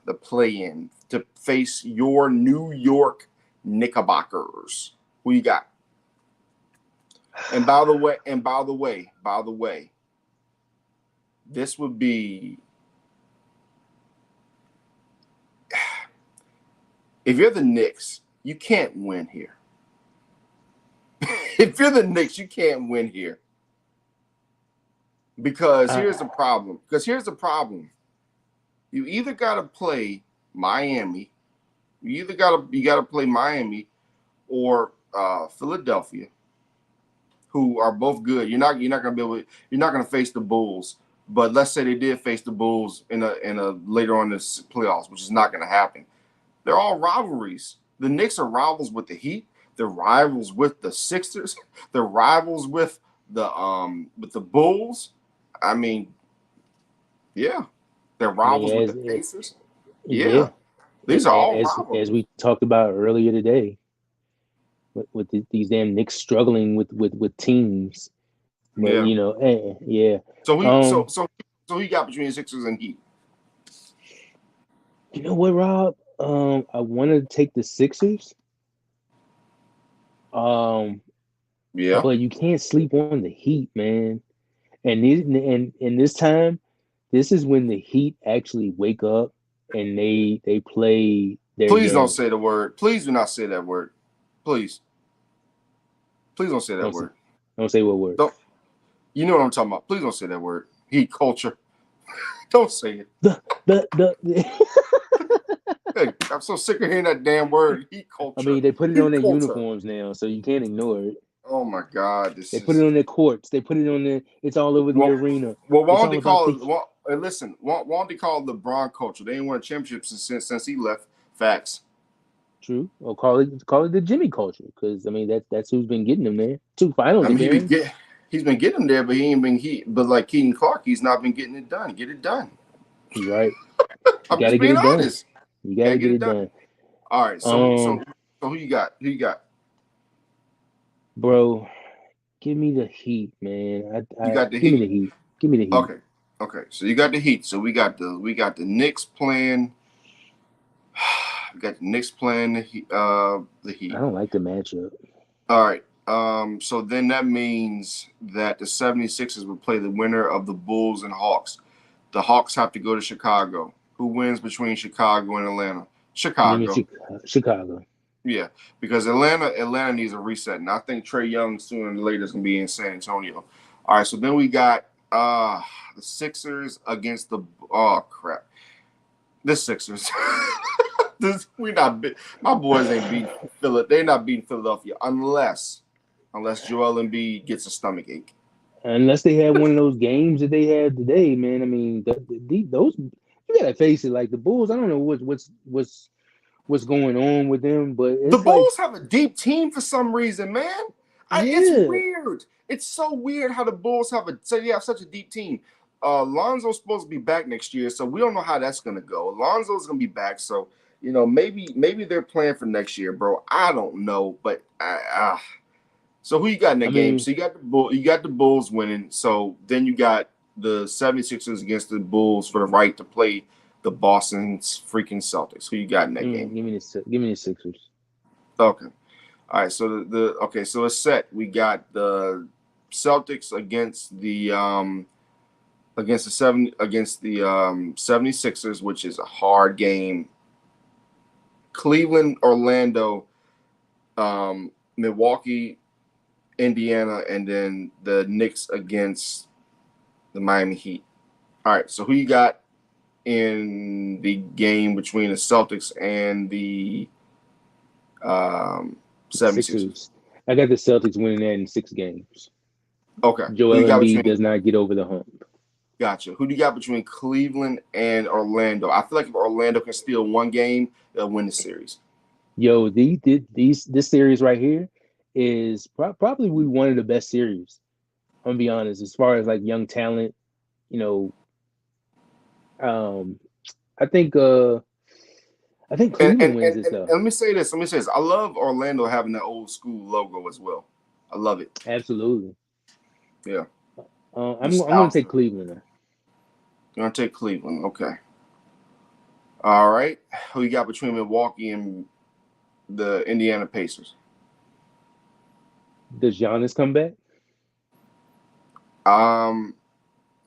the play-in, to face your New York Knickerbockers? Who you got? And by the way, this would be, if you're the Knicks, you can't win here. If you're the Knicks, you can't win here. Because here's the problem. You either got to play Miami, or Philadelphia, who are both good. You're not gonna face the Bulls. But let's say they did face the Bulls in a later on in the playoffs, which is not gonna happen. They're all rivalries. The Knicks are rivals with the Heat. They're rivals with the Sixers. They're rivals with the Bulls. I mean, yeah, they're rivals with the Pacers. Yeah. These are all rivals. As we talked about earlier today, with these damn Knicks struggling with teams. But, yeah. So he got between Sixers and Heat. You know what, Rob? I want to take the Sixers. Yeah. But you can't sleep on the Heat, man. And this time, this is when the Heat actually wake up and they play their Please game. don't say the word. Please do not say that word. Please don't say that word. Don't say what word. Don't. You know what I'm talking about. Please don't say that word. Heat culture. Don't say it. Hey, I'm so sick of hearing that damn word. Heat culture. I mean, they put it on their uniforms now, so you can't ignore it. Oh my God! They put it on their courts. They put it on it's all over the arena. Well, why don't they call it? Hey, listen, why don't they call it LeBron culture? They ain't won a championship since he left. Facts. True. Or call it the Jimmy culture, because I mean that's who's been getting them there. 2 finals I mean, appearances. he's been getting there, but he ain't been but like Keaton Clark, he's not been getting it done. Get it done. You're right. You I'm got just to get being it done. honest. You got to Can't get get it it done. done. All right, so who you got? Who you got? Bro, give me the Heat, man. You got the Give me Heat. the Heat. Give me the Heat. Okay. So you got the Heat. So we got the Knicks playing. We got the Knicks playing the Heat. I don't like the matchup. All right. So then that means that the 76ers will play the winner of the Bulls and Hawks. The Hawks have to go to Chicago. Who wins between Chicago and Atlanta? Give me Chicago. Chicago. Yeah, because Atlanta needs a reset, and I think Trae Young sooner or later is gonna be in San Antonio. All right, so then we got the Sixers against the the Sixers. My boys ain't beating Philly. They're not beating Philadelphia unless Joel Embiid gets a stomach ache. Unless they had one of those games that they had today, man. I mean, those you gotta face it. Like the Bulls, I don't know what's going on with them, but The it's like, Bulls have a deep team for some reason, man. It's yeah. weird. It's so weird how the Bulls have such a deep team. Lonzo's supposed to be back next year, so we don't know how that's gonna go. Lonzo's gonna be back, so maybe they're playing for next year, bro. I don't know, but so who you got in that game? mean, So you got the Bulls winning. So then you got the 76ers against the Bulls for the right to play the Boston freaking Celtics. Who you got in that game? give me the Sixers. Okay. All right. So so it's set. We got the Celtics against the 76ers, which is a hard game. Cleveland, Orlando, Milwaukee, Indiana, and then the Knicks against the Miami Heat. All right, so who you got in the game between the Celtics and the 76ers? Sixers. I got the Celtics winning that in 6 games. Okay. Joel Embiid does not get over the hump. Gotcha. Who do you got between Cleveland and Orlando? I feel like if Orlando can steal one game, they'll win the series. Yo, this series right here is probably one of the best series. I'm gonna be honest, as far as like young talent, you know. I think Cleveland wins this though. Let me say this. I love Orlando having that old school logo as well. I love it. Absolutely. Yeah. I'm gonna take Cleveland. You're gonna take Cleveland. Okay. All right. Who you got between Milwaukee and the Indiana Pacers? Does Giannis come back?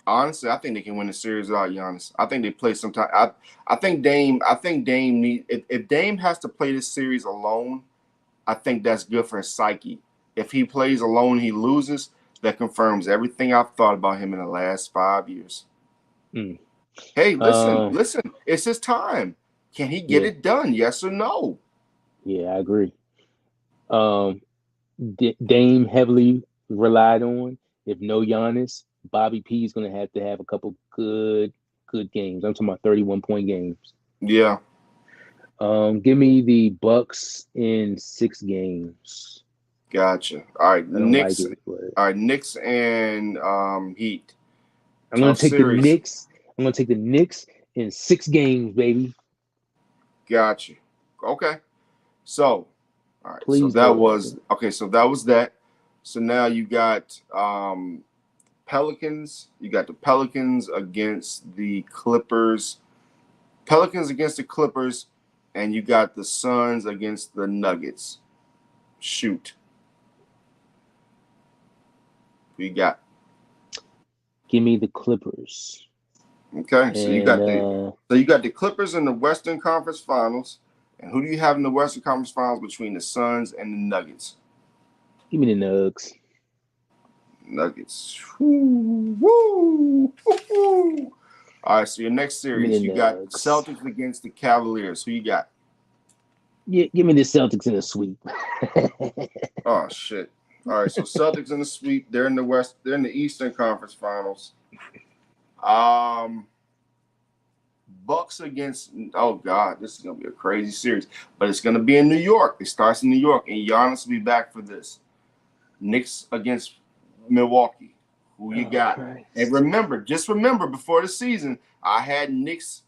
Honestly, I think they can win the series without Giannis. I think they play sometime. I think Dame need if Dame has to play this series alone, I think that's good for his psyche. If he plays alone, he loses. That confirms everything I've thought about him in the last 5 years. Hey, listen, it's his time. Can he get it done? Yes or no? Yeah, I agree. Dame heavily relied on. If no Giannis, Bobby P is going to have a couple good games. I'm talking about 31-point games. Yeah. Give me the Bucks in 6 games. Gotcha. All right, Knicks. Like it, but... All right, Knicks and Heat. I'm going to take the Knicks. I'm going to take the Knicks in 6 games, baby. Gotcha. Okay. So, all right. Please so that was that. So now you got Pelicans. You got the Pelicans against the Clippers. And you got the Suns against the Nuggets. Shoot. Who you got? Give me the Clippers. Okay, so you got the Clippers in the Western Conference Finals. And who do you have in the Western Conference Finals between the Suns and the Nuggets? Give me the Nuggets. Nuggets. Woo. All right, so your next series, you got Celtics against the Cavaliers. Who you got? Yeah, give me the Celtics in a sweep. Oh shit. All right, so Celtics in the sweep. They're in the West. They're in the Eastern Conference Finals. Bucks against. Oh God, this is gonna be a crazy series, but it's gonna be in New York. It starts in New York, and Giannis will be back for this. Knicks against Milwaukee. Who you got? Christ. And remember, just remember, before the season, I had Knicks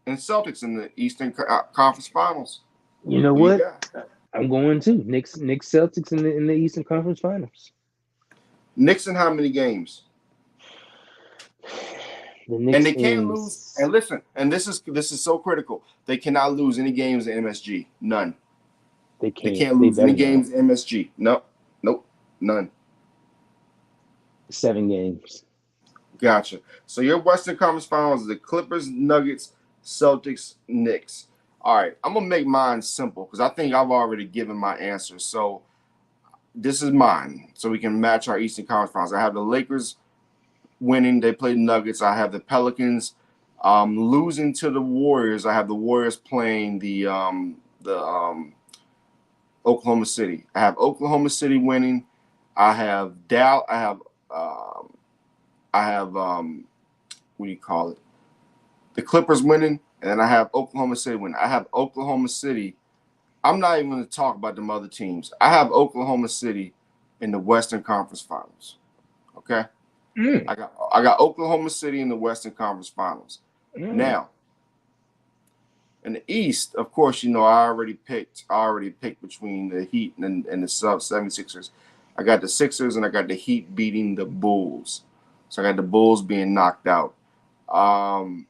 and Celtics in the Eastern Conference Finals. You know Who what? you got? I'm going to Knicks Celtics in the Eastern Conference Finals. Knicks in how many games? The Knicks And they can't lose. And listen, and this is so critical. They cannot lose any games in MSG. None. They They can't lose any games in MSG. Nope. None. 7 games. Gotcha. So your Western Conference Finals is the Clippers, Nuggets, Celtics, Knicks. All right, I'm gonna make mine simple because I think I've already given my answer. So this is mine, so we can match our Eastern Conference Finals. I have the Lakers winning. They play the Nuggets. I have the Pelicans losing to the Warriors. I have the Warriors playing the Oklahoma City. I have Oklahoma City winning. I have Dallas. I have what do you call it? The Clippers winning, and then I have Oklahoma City winning. I have Oklahoma City. I'm not even going to talk about them other teams. I have Oklahoma City in the Western Conference Finals. Okay, I got Oklahoma City in the Western Conference Finals. Now, in the East, of course, you know I already picked between the Heat and the 76ers. I got the Sixers and I got the Heat beating the Bulls. So I got the Bulls being knocked out. God,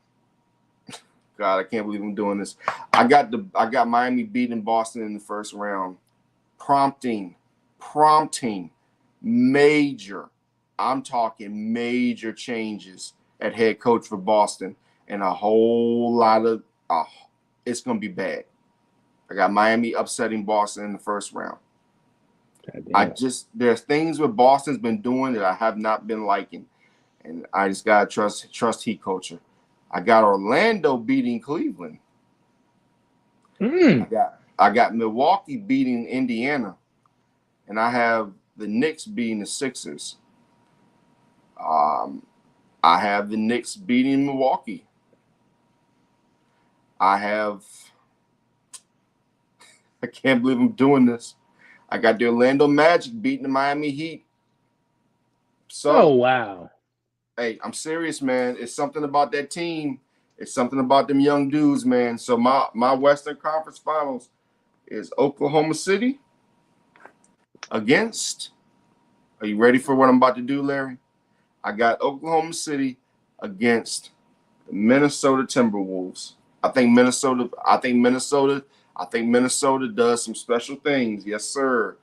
I can't believe I'm doing this. I got Miami beating Boston in the first round, prompting major. I'm talking major changes at head coach for Boston, and a whole lot of. It's gonna be bad. I got Miami upsetting Boston in the first round. There's things what Boston's been doing that I have not been liking, and I just gotta trust Heat culture. I got Orlando beating Cleveland. I got Milwaukee beating Indiana, and I have the Knicks beating the Sixers. I have the Knicks beating Milwaukee. I can't believe I'm doing this. I got the Orlando Magic beating the Miami Heat. So, wow. Hey, I'm serious, man. It's something about that team. It's something about them young dudes, man. So my Western Conference Finals is Oklahoma City against. Are you ready for what I'm about to do, Larry? I got Oklahoma City against the Minnesota Timberwolves. I think Minnesota does some special things. Yes, sir.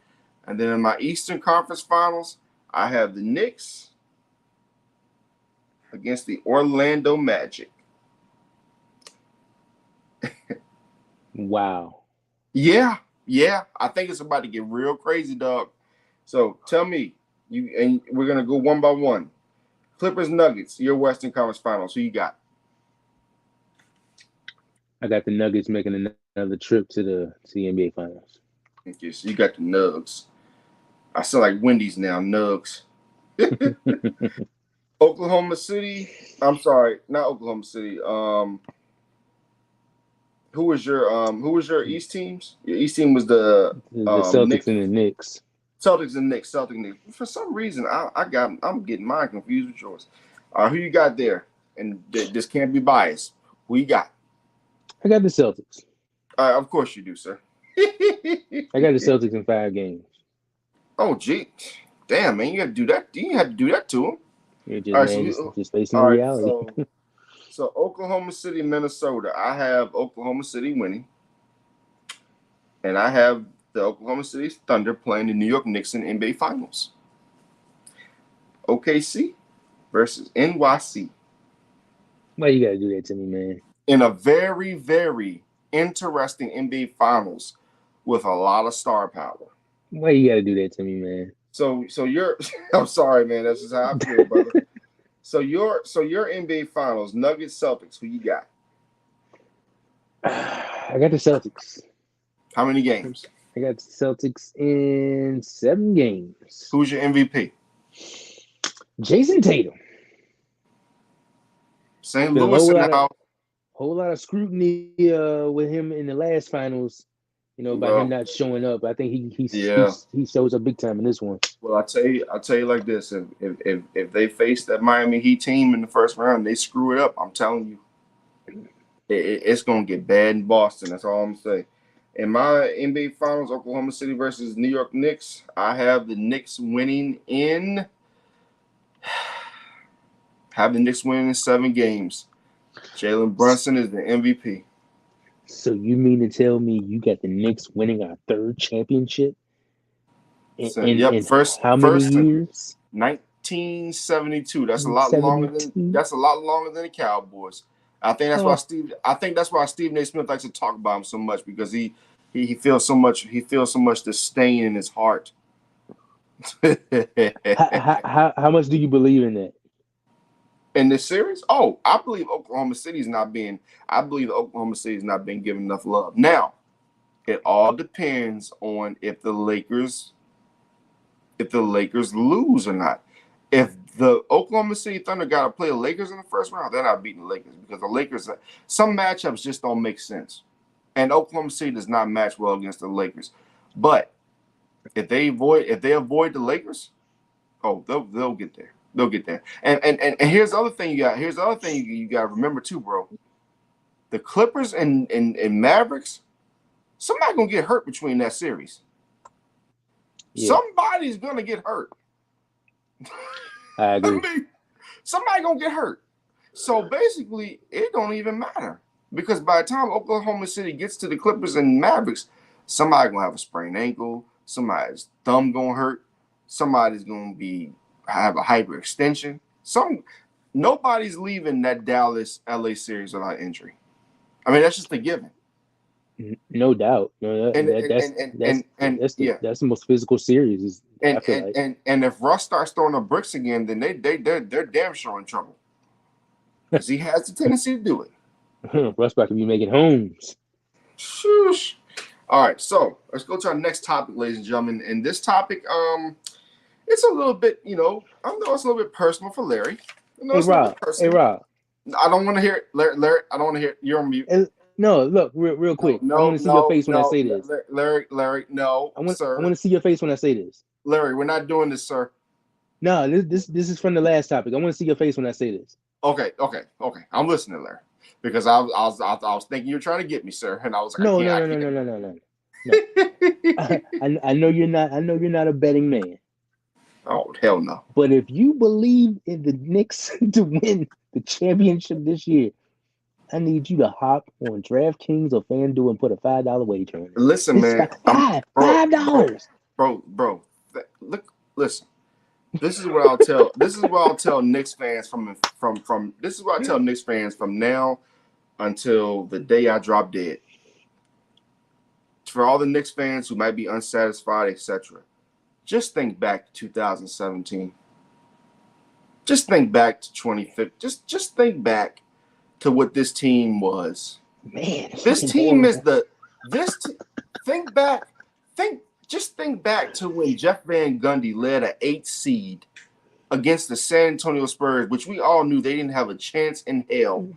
And then in my Eastern Conference Finals, I have the Knicks against the Orlando Magic. Wow. Yeah. I think it's about to get real crazy, dog. So tell me, and we're gonna go one by one. Clippers, Nuggets, your Western Conference Finals. Who you got? I got the Nuggets making another trip to the NBA Finals. Okay, so you got the Nugs. I sound like Wendy's now, Nugs. Oklahoma City. I'm sorry, not Oklahoma City. Who was your East teams? Your East team was the Celtics Knicks. and the Knicks. Celtics and Knicks. For some reason, I'm getting mine confused with yours. Who you got there? And this can't be biased. Who you got? I got the Celtics. Of course you do, sir. I got the Celtics in 5 games. Oh, gee. Damn, man, you got to do that. You had to do that to him. You're just facing the reality. So Oklahoma City, Minnesota. I have Oklahoma City winning. And I have the Oklahoma City Thunder playing the New York Knicks in NBA Finals. OKC versus NYC. Why you gotta do that to me, man? In a very, very interesting NBA Finals with a lot of star power. Why you gotta do that to me, man? So you're I'm sorry, man. That's just how I feel, brother. So your NBA Finals, Nuggets, Celtics, who you got? I got the Celtics. How many games? I got the Celtics in 7 games. Who's your MVP? Jason Tatum. St. Been a Louis in the house. whole lot of scrutiny with him in the last finals. By him Well, not showing up. I think yeah. he shows up big time in this one. Well, I tell you like this: if they face that Miami Heat team in the first round, they screw it up. I'm telling you, it's gonna get bad in Boston. That's all I'm saying. In my NBA Finals, Oklahoma City versus New York Knicks, I have the Knicks winning in. Have the Knicks winning in 7 games. Jalen Brunson is the MVP. So you mean to tell me you got the Knicks winning our 3rd championship So, yep, in how many first in years? 1972. That's a lot longer than 72. the Cowboys. I think that's why Stephen A. Smith likes to talk about him so much, because he feels so much disdain in his heart. How much do you believe in that? In this series? Oh, I believe Oklahoma City is not being given enough love. Now, it all depends on if the Lakers lose or not. If the Oklahoma City Thunder got to play the Lakers in the first round, they're not beating the Lakers, because the Lakers, some matchups just don't make sense. And Oklahoma City does not match well against the Lakers. But if they avoid the Lakers, oh, they'll get there. They'll get there. And here's the other thing you got to remember too, bro. The Clippers and Mavericks, somebody's gonna get hurt between that series. Yeah. Somebody's gonna get hurt. I agree. Somebody gonna get hurt. So basically, it don't even matter, because by the time Oklahoma City gets to the Clippers and Mavericks, somebody gonna have a sprained ankle, somebody's thumb gonna hurt, somebody's gonna have a hyperextension. Nobody's leaving that Dallas LA series without injury. I mean, that's just a given. No doubt. No, that's the most physical series. And if Russ starts throwing up bricks again, then they're damn sure in trouble, because he has the tendency to do it. Russ about to be making homes. Shoosh. All right, so let's go to our next topic, ladies and gentlemen. And this topic, it's a little bit, I know it's a little bit personal for Larry. Hey, Rob. I don't want to hear it, Larry. I don't want to hear it. You're on mute. No, look, real quick. I want to see your face when I say this. Larry, no, sir. I want to see your face when I say this. Larry, we're not doing this, sir. No, this is from the last topic. I want to see your face when I say this. Okay. I'm listening, Larry, because I was thinking you were trying to get me, sir, and I was like, no. I know you're not. I know you're not a betting man. Oh, hell no. But if you believe in the Knicks to win the championship this year, I need you to hop on DraftKings or FanDuel and put a $5 wager on it. Listen, man. $5. Bro. Look, listen. This is what I'll tell. This is what I'll tell Knicks fans from. This is what I tell Knicks fans from now until the day I drop dead. For all the Knicks fans who might be unsatisfied, etc., just think back to 2017. Just think back to 2015. Just think back to what this team was. Man, think back to when Jeff Van Gundy led an 8 seed against the San Antonio Spurs, which we all knew they didn't have a chance in hell.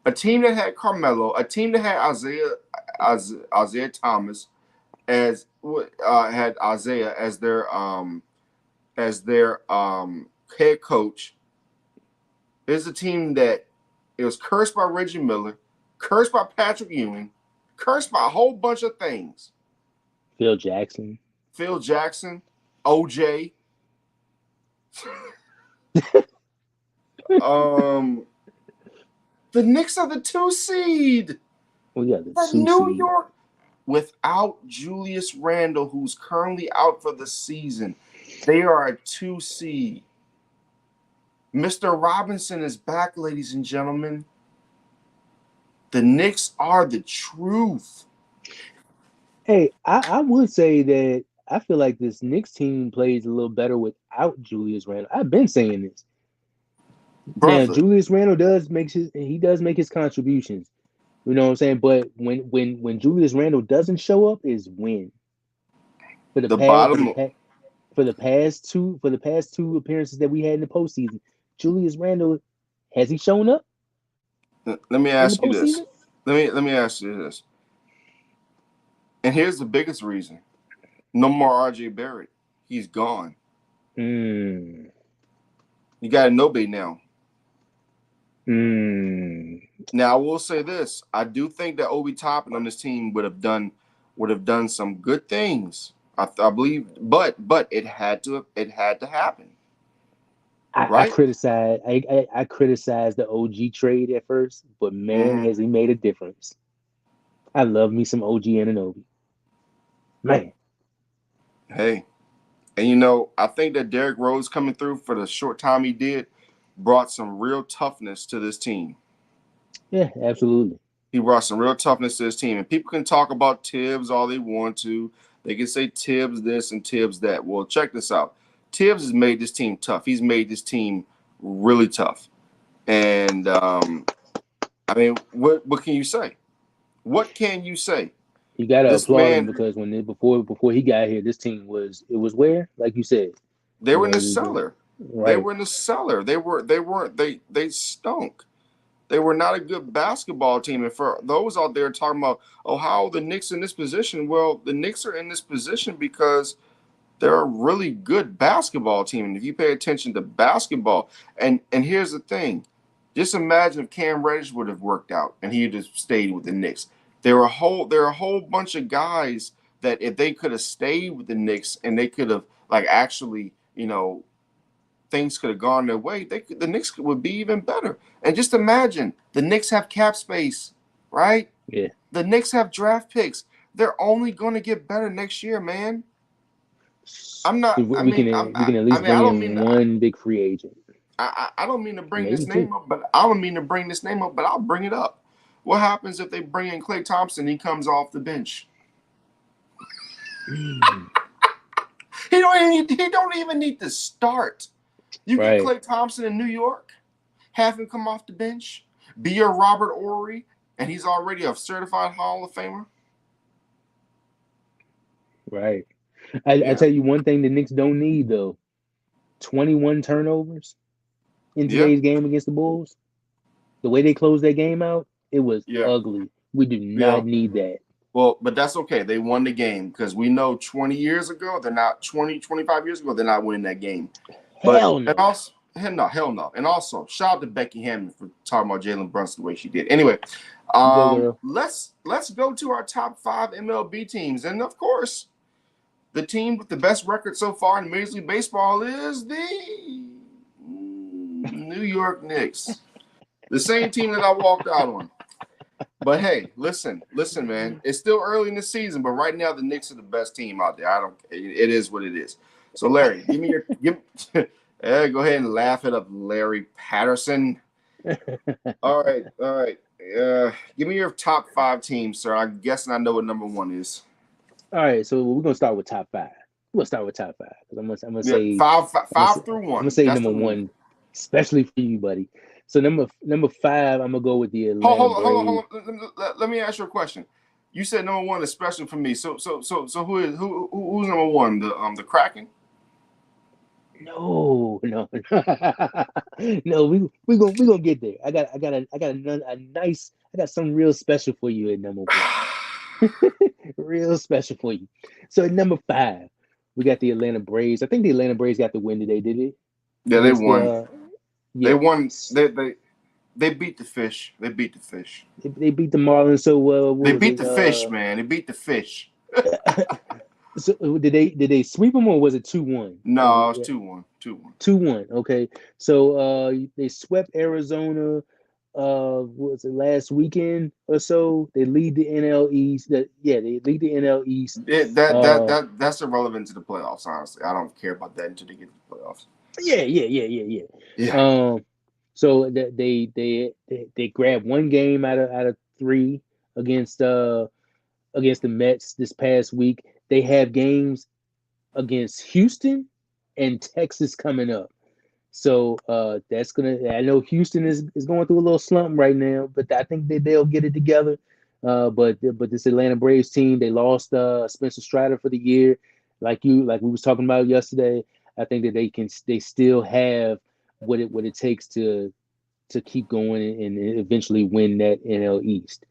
A team that had Carmelo, a team that had Isaiah Thomas, had Isaiah as their head coach. Is a team that it was cursed by Reggie Miller, cursed by Patrick Ewing, cursed by a whole bunch of things. Phil Jackson, OJ. The Knicks are the 2 seed. Oh yeah, the New York, without Julius Randle, who's currently out for the season. They are a 2 seed. Mr. Robinson is back, ladies and gentlemen. The Knicks are the truth. Hey, I would say that I feel like this Knicks team plays a little better without Julius Randle. I've been saying this. Brother. Now, Julius Randle does make his contributions. You know what I'm saying? But when Julius Randle doesn't show up, is win. For the past two appearances that we had in the postseason, Julius Randle Has he shown up Let me in the ask you this. postseason? Let me ask you this. And here's the biggest reason: no more R.J. Barrett. He's gone. Mm. You got Nobe now. Mm. Now I will say this: I do think that Obi Toppin on this team would have done some good things. I believe, but it had to happen, I right? criticize I criticized the OG trade at first, but man, Mm-hmm. has he made a difference. I love me some OG Anunoby. Man, Hey, and I think that Derrick Rose coming through for the short time he did brought some real toughness to this team. yeah, absolutely. He brought some real toughness to his team. And people can talk about Tibbs all they want to. They can say Tibbs this and Tibbs that. Well, check this out. Tibbs has made this team tough. He's made this team really tough. And I mean, what can you say? What can you say? You gotta This applaud him man, because before he got here, this team was where, like you said, they you were in know, the cellar. They right. were in the cellar. They stunk. They were not a good basketball team. And for those out there talking about, oh, how are the Knicks in this position? Well, the Knicks are in this position because they're a really good basketball team. And if you pay attention to basketball, and here's the thing, just imagine if Cam Reddish would have worked out and he just stayed with the Knicks. There are a whole bunch of guys that if they could have stayed with the Knicks and they could have like actually, things could have gone their way, the Knicks would be even better. And just imagine the Knicks have cap space, right? Yeah. The Knicks have draft picks. They're only going to get better next year, man. I'm not. I We mean, can we can at I least mean, I bring don't mean. in one big free agent, I don't mean to bring maybe this two. name up, but I don't mean to bring this name up, but I'll bring it up. What happens if they bring in Klay Thompson? He comes off the bench. He don't even need to start. You get Right, Klay Thompson in New York, have him come off the bench, be your Robert Ory, and he's already a certified Hall of Famer. right. I Yeah, tell you one thing the Knicks don't need though: 21 turnovers in yeah, today's game against the Bulls. The way they closed that game out, it was yeah, ugly. We do yeah. not need that. Well, but that's okay. They won the game because we know 20 years ago, they're not 25 years ago, they're not winning that game. But Hell and no. also hell no. And also shout out to Becky Hammond for talking about Jalen Brunson the way she did. Anyway, Go girl. let's go to our top 5 MLB teams. And of course, the team with the best record so far in Major League Baseball is the New York Knicks. The same team that I walked out on. But hey, listen, man. It's still early in the season, but right now the Knicks are the best team out there. It is what it is. So Larry, go ahead and laugh it up, Larry Patterson. All right. Give me your top 5 teams, sir. I'm guessing I know what number 1 is. All right, so we're gonna start with top five. We're gonna start with top five because I'm gonna Yeah, say five through I'm gonna 1. say That's the number rule. one, especially for you, buddy. So number five, I'm gonna go with the Hold, Atlanta hold on, hold on, Braves. hold on. Let me ask you a question. You said number 1 is special for me. So who's number 1? The Kraken? No, no, no. We gonna get there. A nice. I got something real special for you at number one. Real special for you. So at number five, we got the Atlanta Braves. I think the Atlanta Braves got the win today, did it? Yeah, they Against won. They yeah. won. They beat the fish. They beat the fish. They beat the Marlins. So what They was beat it? the fish, man. They beat the fish. So did they sweep them or was it 2-1? No, it's 2-1. 2-1. 2-1. Okay. So they swept Arizona what was it last weekend or so? They lead the NL East. They lead the NL East. That's irrelevant to the playoffs, honestly. I don't care about that until they get to the playoffs. Yeah. Yeah. So they grabbed one game out of three against against the Mets this past week. They have games against Houston and Texas coming up. So that's gonna. I know Houston is going through a little slump right now, but I think they'll get it together. But this Atlanta Braves team, they lost Spencer Strider for the year, like we was talking about yesterday. I think that they still have what it takes to to keep going and eventually win that NL East.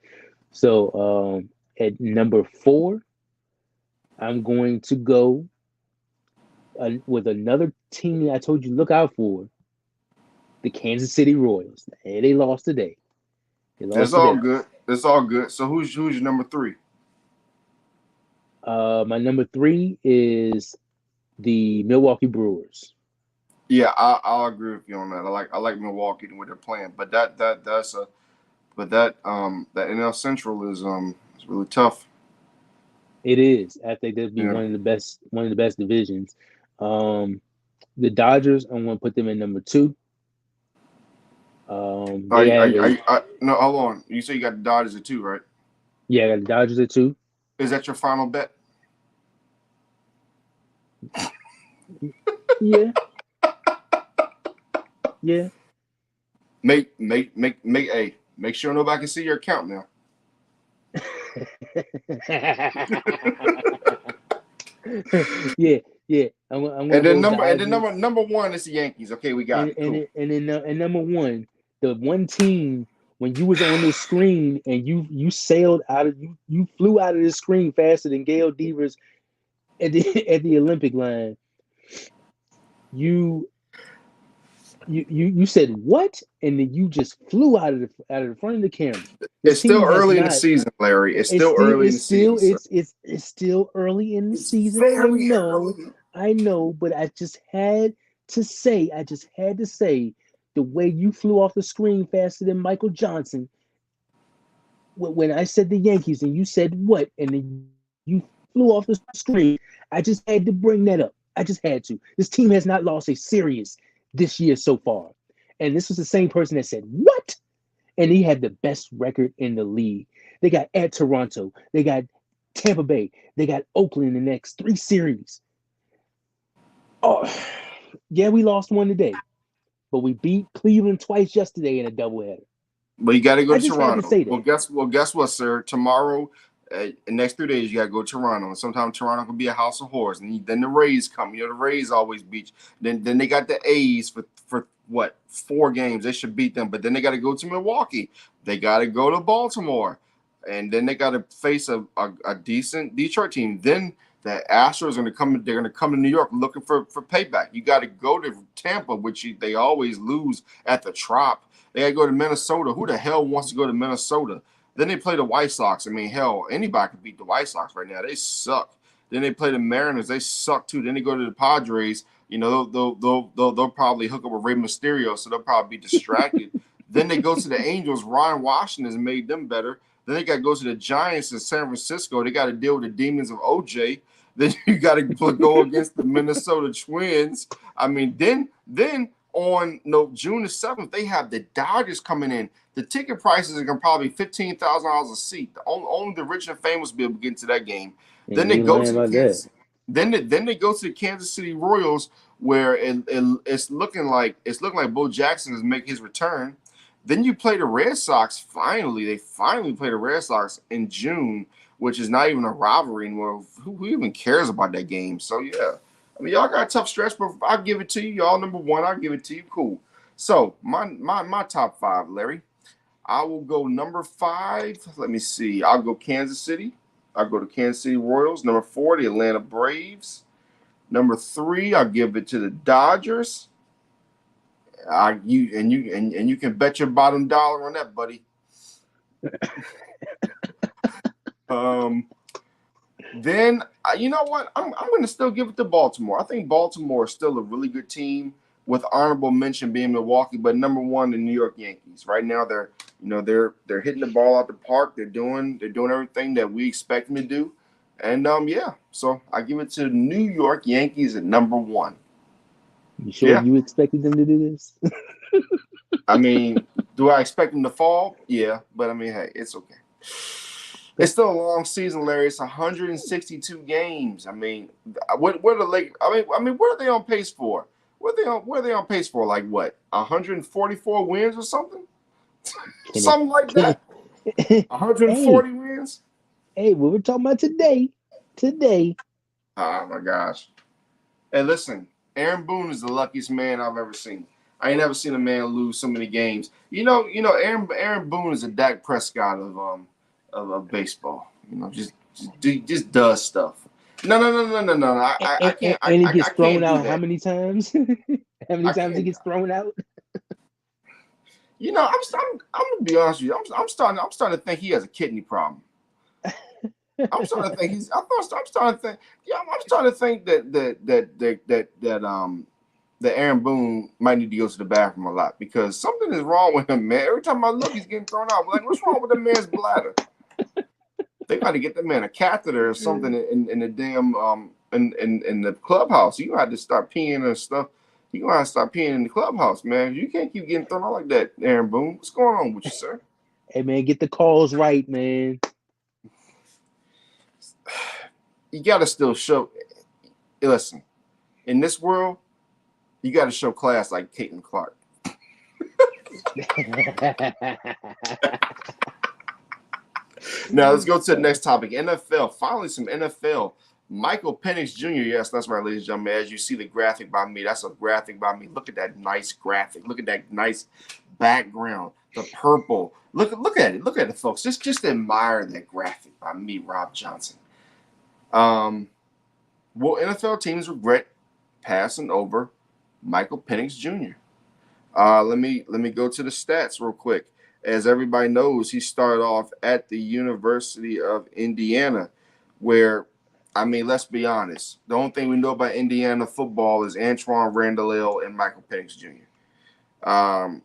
So at number 4, I'm going to go with another team I told you look out for, the Kansas City Royals. Hey, they lost today. It's all good. It's all good. So who's your number 3? My number 3 is the Milwaukee Brewers. Yeah, I'll agree with you on that. I like Milwaukee and what they're playing, but that NL Central is really tough. It is. I think that'd be Yeah. one of the best divisions. The Dodgers, I'm going to put them in number 2. No, hold on. You say you got the Dodgers at 2, right? Yeah, I got the Dodgers at 2. Is that your final bet? Yeah. Yeah. Make sure nobody can see your account now. Yeah. And then number 1 is the Yankees. Okay, we got it. Cool. And number 1, the one team when you was on this screen and you sailed out of you flew out of the screen faster than Gail Devers at the Olympic line. You said what? And then you just flew out of the front of the camera. It's still early in the season, Larry. It's still early in the season. It's still early in the season. Very early. I know, but I just had to say, the way you flew off the screen faster than Michael Johnson. When I said the Yankees and you said what, and then you flew off the screen, I just had to bring that up. I just had to. This team has not lost a series this year so far. And this was the same person that said, what? And he had the best record in the league. They got at Toronto. They got Tampa Bay. They got Oakland in the next 3 series. Oh, yeah, we lost one today. But we beat Cleveland twice yesterday in a doubleheader. But you got to go to Toronto. Had to say that. Well, guess what, sir? Tomorrow, the next 3 days, you got to go to Toronto. And sometimes Toronto can be a house of horrors. And then the Rays come. The Rays always beat you. Then they got the A's for what, 4 games. They should beat them. But then they got to go to Milwaukee. They got to go to Baltimore. And then they got to face a decent Detroit team. Then the Astros are going to come. They're going to come to New York looking for payback. You got to go to Tampa, which they always lose at the Trop. They got to go to Minnesota. Who the hell wants to go to Minnesota? Then they play the White Sox. I mean, hell, anybody can beat the White Sox right now. They suck. Then they play the Mariners. They suck too. Then they go to the Padres. You know, they'll probably hook up with Rey Mysterio, so they'll probably be distracted. Then they go to the Angels. Ryan Washington has made them better. Then they got to go to the Giants in San Francisco. They got to deal with the demons of OJ. Then you got to go against the Minnesota Twins. I mean, then on June the 7th, they have the Dodgers coming in. The ticket prices are going to probably $15,000 a seat. Only the rich and famous will be able to get into that game. Then they go to the Kansas City Royals, where it's looking like Bo Jackson is making his return. Then you play the Red Sox. They finally play the Red Sox in June, which is not even a rivalry anymore. Who even cares about that game? So yeah, I mean, y'all got a tough stretch, but I'll give it to you. Y'all number 1, I'll give it to you. Cool. So my top 5, Larry. I will go number 5. Let me see. I'll go Kansas City. I'll go to Kansas City Royals. Number 4, the Atlanta Braves. Number 3, I'll give it to the Dodgers. You can bet your bottom dollar on that, buddy. Then you know what? I'm going to still give it to Baltimore. I think Baltimore is still a really good team, with honorable mention being Milwaukee, but number 1, the New York Yankees. Right now, they're hitting the ball out the park. They're doing everything that we expect them to do, and so I give it to New York Yankees at number 1. You sure you expected them to do this? I mean, do I expect them to fall? Yeah, but I mean, hey, it's okay. It's still a long season, Larry. It's 162 games. I mean, what are the Lakers? I mean, what are they on pace for? What are they on pace for? Like what? 144 wins or something? Something like that. 140 wins. Hey, what we're talking about today. Oh my gosh. Hey, listen. Aaron Boone is the luckiest man I've ever seen. I ain't never seen a man lose so many games. Aaron Boone is a Dak Prescott of baseball. Just does stuff. No. I can't And he I gets thrown can't do out how that. many times? How many I times he can't. gets thrown out? I'm gonna be honest with you. I'm starting to think he has a kidney problem. I'm starting to think I'm starting to think. Yeah, I'm starting to think that Aaron Boone might need to go to the bathroom a lot because something is wrong with him, man. Every time I look, he's getting thrown out. Like, what's wrong with the man's bladder? They got to get the man a catheter or something in the damn in the clubhouse. You got to start peeing and stuff. You gonna have to stop peeing in the clubhouse, man. You can't keep getting thrown out like that, Aaron Boone. What's going on with you, sir? Hey man, get the calls right, man. You got to still show. Listen, in this world, you got to show class like Caitlin Clark. Now let's go to the next topic. NFL. Finally, some NFL. Michael Penix Jr. Yes, that's right, ladies and gentlemen. As you see the graphic by me, that's a graphic by me. Look at that nice graphic. Look at that nice background. The purple. Look at it. Look at it, folks. Just admire that graphic by me, Robb Johnson. Will NFL teams regret passing over Michael Penix Jr.? Let me go to the stats real quick. As everybody knows, he started off at the University of Indiana, where, I mean, let's be honest. The only thing we know about Indiana football is Antoine Randall and Michael Penix Jr.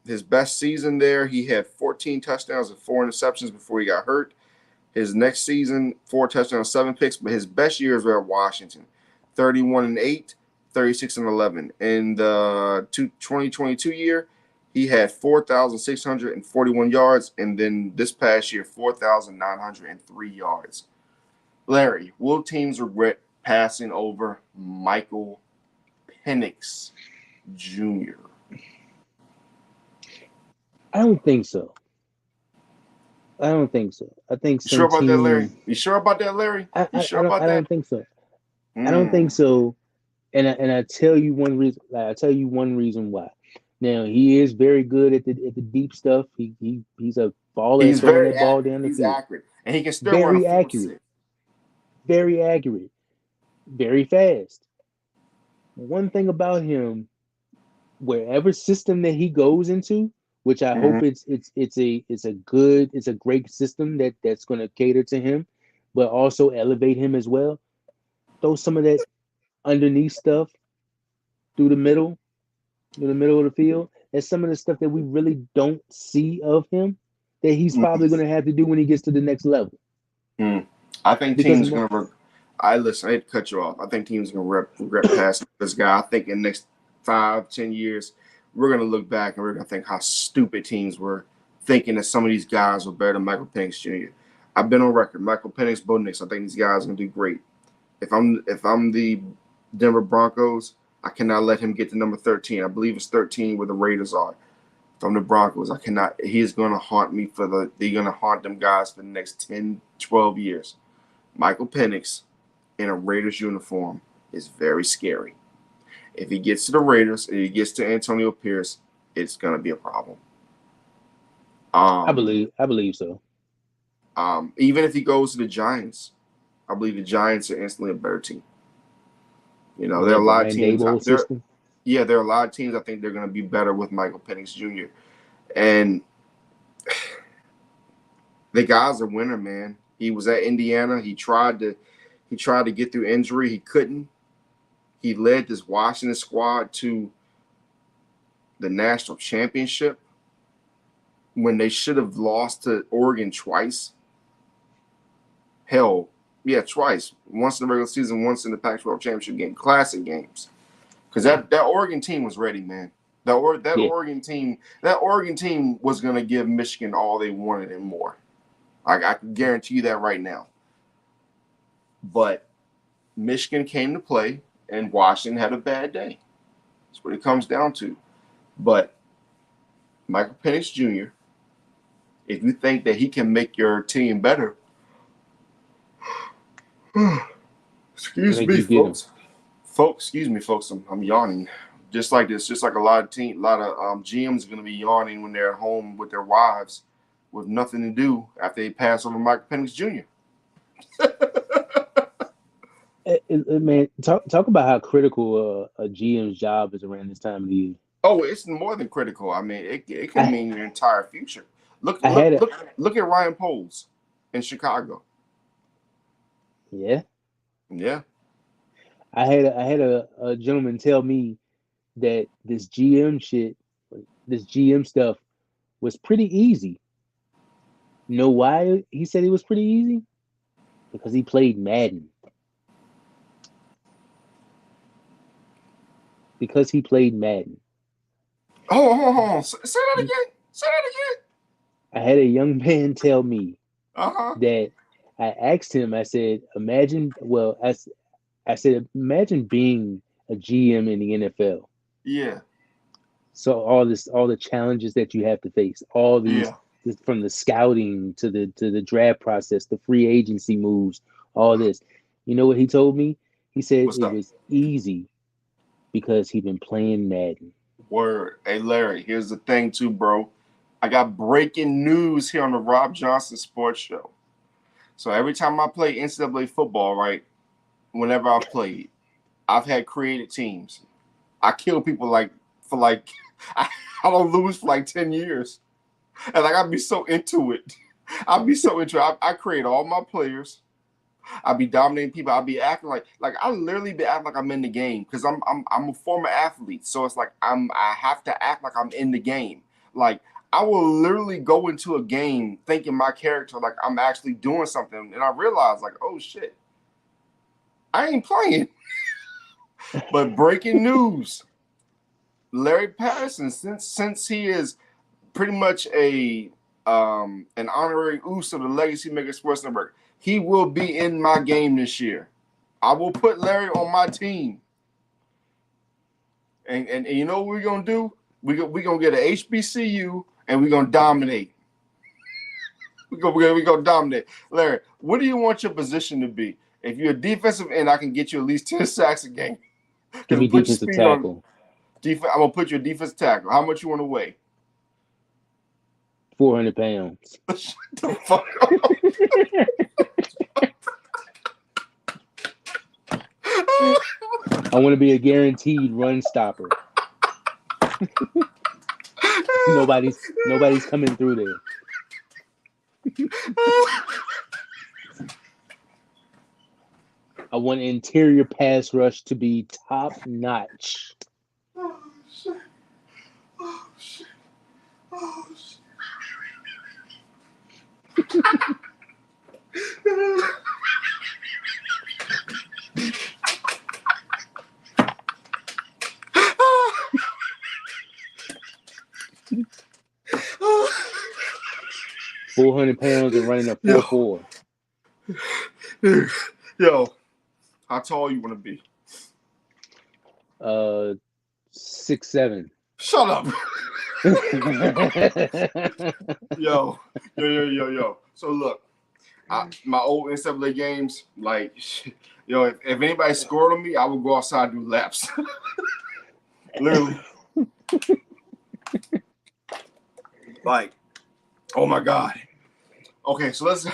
His best season there, he had 14 touchdowns and 4 interceptions before he got hurt. His next season, 4 touchdowns, 7 picks, but his best years were at Washington, 31-8, 36-11. In the 2022 year, he had 4,641 yards, and then this past year, 4,903 yards. Larry, will teams regret passing over Michael Penix Jr.? I don't think so. I don't think so. I think You sure some about that, Larry? teams. You sure about that, Larry? You sure I don't. about I that? don't think so. I don't think so. And I tell you one reason. I tell you one reason why. Now he is very good at the deep stuff. He's a baller at He's throwing very that ball accurate. down the He's field. accurate, and he can still run a Very accurate. 4.6. Very accurate. Very fast. One thing about him, wherever system that he goes into, which I hope it's a great system that's going to cater to him, but also elevate him as well. Throw some of that underneath stuff through the middle of the field. That's some of the stuff that we really don't see of him that he's probably going to have to do when he gets to the next level. I think Because teams are going to. I hate to cut you off. I think teams are going to regret passing this guy. I think in the next 5-10 years, we're going to look back and we're going to think how stupid teams were thinking that some of these guys were better than Michael Penix Jr. I've been on record. Michael Penix, Bo Nix. I think these guys are going to do great. If I'm the Denver Broncos, I cannot let him get to number 13. I believe it's 13 where the Raiders are. If I'm the Broncos, I cannot. He is going to haunt me they're going to haunt them guys for the next 10, 12 years. Michael Penix in a Raiders uniform is very scary. If he gets to the Raiders and he gets to Antonio Pierce, it's going to be a problem. I believe so. Even if he goes to the Giants, I believe the Giants are instantly a better team. You know, there are a lot of teams out there. Yeah, there are a lot of teams I think they're going to be better with Michael Penix Jr. And the guy's a winner, man. He was at Indiana. He tried to get through injury. He couldn't. He led this Washington squad to the national championship when they should have lost to Oregon twice. Hell, yeah, twice. Once in the regular season, once in the Pac-12 championship game. Classic games. Because that Oregon team was ready, man. Oregon team was going to give Michigan all they wanted and more. I can guarantee you that right now. But Michigan came to play, and Washington had a bad day. That's what it comes down to. But Michael Penix Jr., if you think that he can make your team better, excuse me, folks. Excuse me, folks. I'm yawning. Just like this, just like a lot of GMs are going to be yawning when they're at home with their wives with nothing to do after they pass over Mike Penix Jr. Man, talk about how critical a GM's job is around this time of the year. Oh, it's more than critical. I mean, it can mean your entire future. Look at Ryan Poles in Chicago. Yeah. Yeah. I had a gentleman tell me that this GM stuff was pretty easy. You know why he said it was pretty easy? Because he played Madden. Because he played Madden. Oh, say that again. Say that again. I had a young man tell me that I asked him, I said, imagine being a GM in the NFL. Yeah. So all the challenges that you have to face, all these from the scouting to the draft process, the free agency moves, all this. You know what he told me? He said it was easy because he'd been playing Madden. Word. Hey, Larry, here's the thing too, bro. I got breaking news here on the Rob Johnson Sports Show. So every time I play NCAA football, right, whenever I've played, I've had created teams. I kill people I don't lose for like 10 years. And like I'd be so into it. I create all my players. I'll be dominating people. I'll be acting like I literally be acting like I'm in the game because I'm a former athlete. So it's like I have to act like I'm in the game. Like I will literally go into a game thinking my character like I'm actually doing something, and I realize like, oh shit, I ain't playing. But breaking news: Larry Patterson, since he is pretty much an honorary oos of the Legacy Maker Sports Network, he will be in my game this year. I will put Larry on my team. And you know what we're going to do? We're going to get an HBCU and we're going to dominate. We're going to dominate. Larry, what do you want your position to be? If you're a defensive end, I can get you at least 10 sacks a game. Give me defensive tackle. I'm going to put you a defensive tackle. How much you want to weigh? 400 pounds. Shut the fuck up. I want to be a guaranteed run stopper. Nobody's coming through there. I want interior pass rush to be top notch. Oh shit. Oh shit. Oh shit. 400 pounds and running a 4.4. Yo, how tall you want to be? 6'7". Shut up. Yo. So look, my old NCAA games, like, yo, if anybody scored on me, I would go outside and do laps. Literally. Like, oh my God. Okay, so let's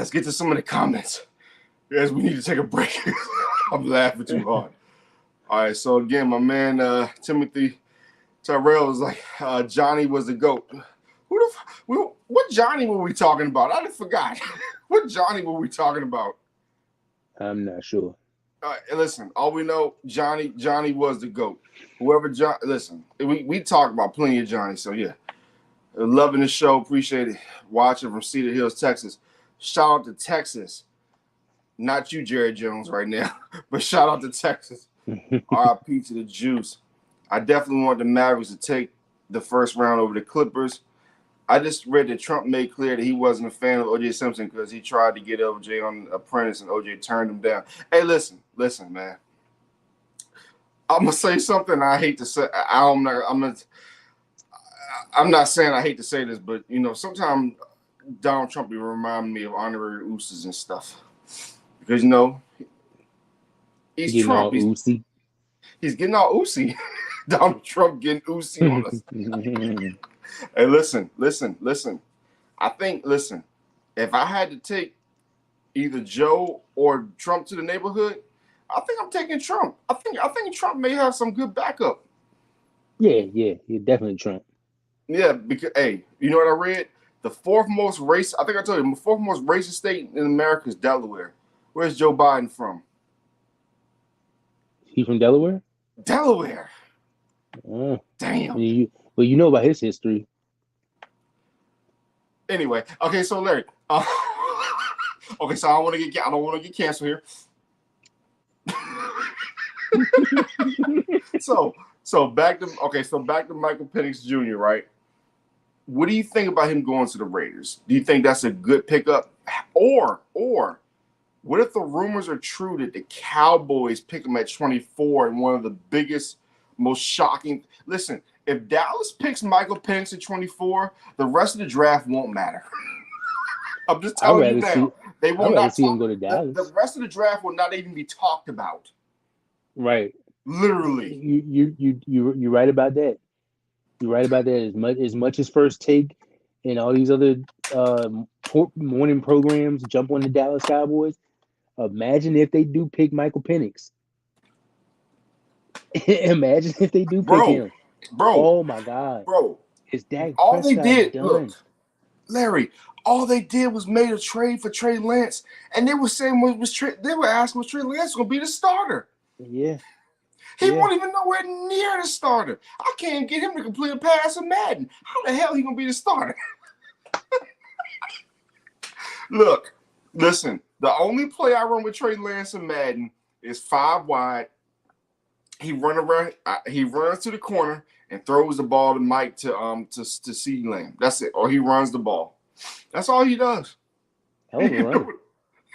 get to some of the comments. Yes, we need to take a break. I'm laughing too hard. All right, so again, my man Timothy Tyrell was like, Johnny was the GOAT. What Johnny were we talking about? I forgot. What Johnny were we talking about? I'm not sure. All right, listen, all we know, Johnny was the GOAT. Listen, we talk about plenty of Johnny, so yeah. Loving the show, appreciate it. Watching from Cedar Hills, Texas. Shout out to Texas. Not you, Jerry Jones, right now, but shout out to Texas. RIP to the Juice. I definitely want the Mavericks to take the first round over the Clippers. I just read that Trump made clear that he wasn't a fan of O.J. Simpson because he tried to get O.J. on Apprentice and O.J. turned him down. Hey, listen, man. I'm gonna say something I hate to say. I'm not saying I hate to say this, but you know, sometimes Donald Trump will remind me of honorary ooses and stuff because you know he's Trump. He's getting all oozy. Donald Trump getting oozy on us. Hey, listen. I think, if I had to take either Joe or Trump to the neighborhood, I think I'm taking Trump. I think Trump may have some good backup. Yeah, definitely Trump. Yeah, because hey, you know what I read? The fourth most racist, I think I told you, the fourth most racist state in America is Delaware. Where's Joe Biden from? He from Delaware? Delaware. Oh. Damn. Well, you know about his history. Anyway, okay, so Larry, okay, so I don't want to get canceled here. so back to Michael Penix Jr., right? What do you think about him going to the Raiders? Do you think that's a good pickup? Or what if the rumors are true that the Cowboys pick him at 24 and one of the biggest, most shocking? Listen, if Dallas picks Michael Penix at 24, the rest of the draft won't matter. I'm just telling you now. They will not see him go to Dallas. The rest of the draft will not even be talked about. Right. Literally. You're right about that. You're right about that. As much as First Take and all these other morning programs jump on the Dallas Cowboys, imagine if they do pick Michael Penix. Imagine if they do pick him. Bro. Oh my God. Bro. Is Dak all Prescott they did, done? look, Larry, all they did was made a trade for Trey Lance, and they were saying they were asking was Trey Lance going to be the starter. Yeah. He won't even nowhere near the starter. I can't get him to complete a pass in Madden. How the hell he going to be the starter? Look, listen, the only play I run with Trey Lance in Madden is 5 wide. He runs to the corner and throws the ball to Mike to CeeDee Lamb. That's it. Or he runs the ball. That's all he does. Hell of a run.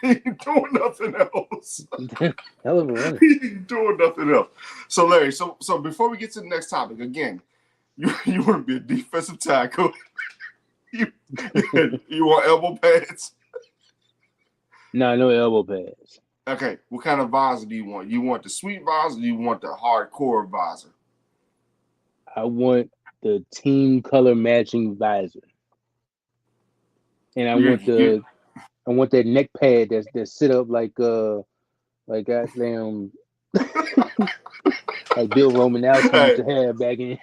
He ain't doing nothing else. Hell of a run. He ain't doing nothing else. So Larry, so before we get to the next topic, again, you want to be a defensive tackle. you want elbow pads? No elbow pads. Okay, what kind of visor do you want? You want the sweet visor or do you want the hardcore visor? I want the team color matching visor. And I want that neck pad that sit up like goddamn like Bill Romanowski used to have back in.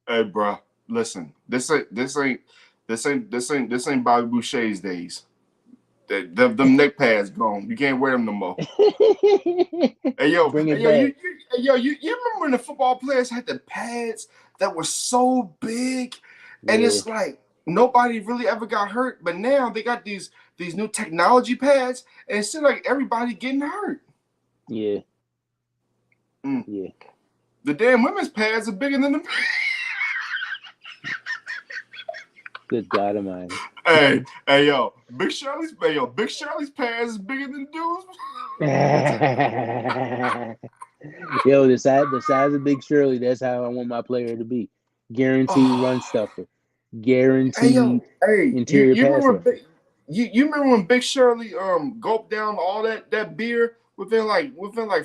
Hey, bro, listen. This ain't Bobby Boucher's days. Them neck pads gone. You can't wear them no more. Hey yo, you remember when the football players had the pads that were so big, and it's like nobody really ever got hurt, but now they got these new technology pads, and it seems like everybody getting hurt. Yeah. Yeah. The damn women's pads are bigger than the. Good God Almighty. Hey, yo, Big Shirley's pads is bigger than dudes. Yo, the size of Big Shirley, that's how I want my player to be. Guaranteed run stuffer. Guaranteed interior pass rusher. You remember when Big Shirley gulped down all that beer within like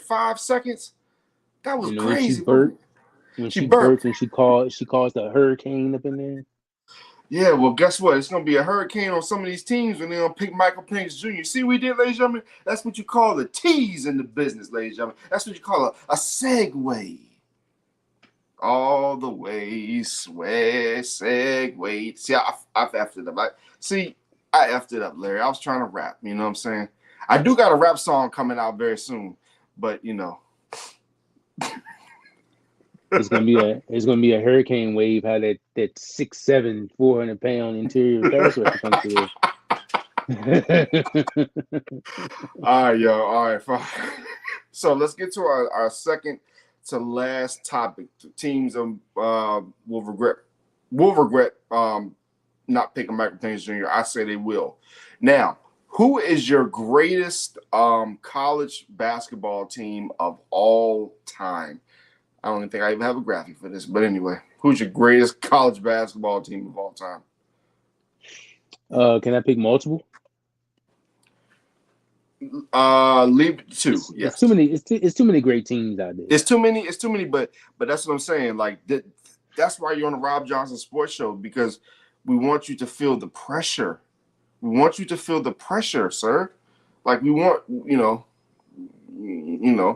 5 seconds? That was crazy. When she burped and she caused a hurricane up in there. Yeah, well, guess what? It's going to be a hurricane on some of these teams when they're going to pick Michael Penix Jr. See what we did, ladies and gentlemen? That's what you call a tease in the business, ladies and gentlemen. That's what you call a segue. All the way, segue. See, I effed it up. I effed it up, Larry. I was trying to rap, you know what I'm saying? I do got a rap song coming out very soon, but, you know. It's gonna be a hurricane wave. How that 6'7", 400-pound interior pass rusher comes through. All right, yo. All right, fine. So let's get to our second to last topic. The teams will regret not picking Michael Penix Jr. I say they will. Now, who is your greatest college basketball team of all time? I don't even think I even have a graphic for this, but anyway, who's your greatest college basketball team of all time? Can I pick multiple? Leave it to two. It's Yes. too many. It's too many great teams out there. It's too many. It's too many. But that's what I'm saying. Like that's why you're on the Rob Johnson Sports Show, because we want you to feel the pressure. We want you to feel the pressure, sir. Like we want, I you're know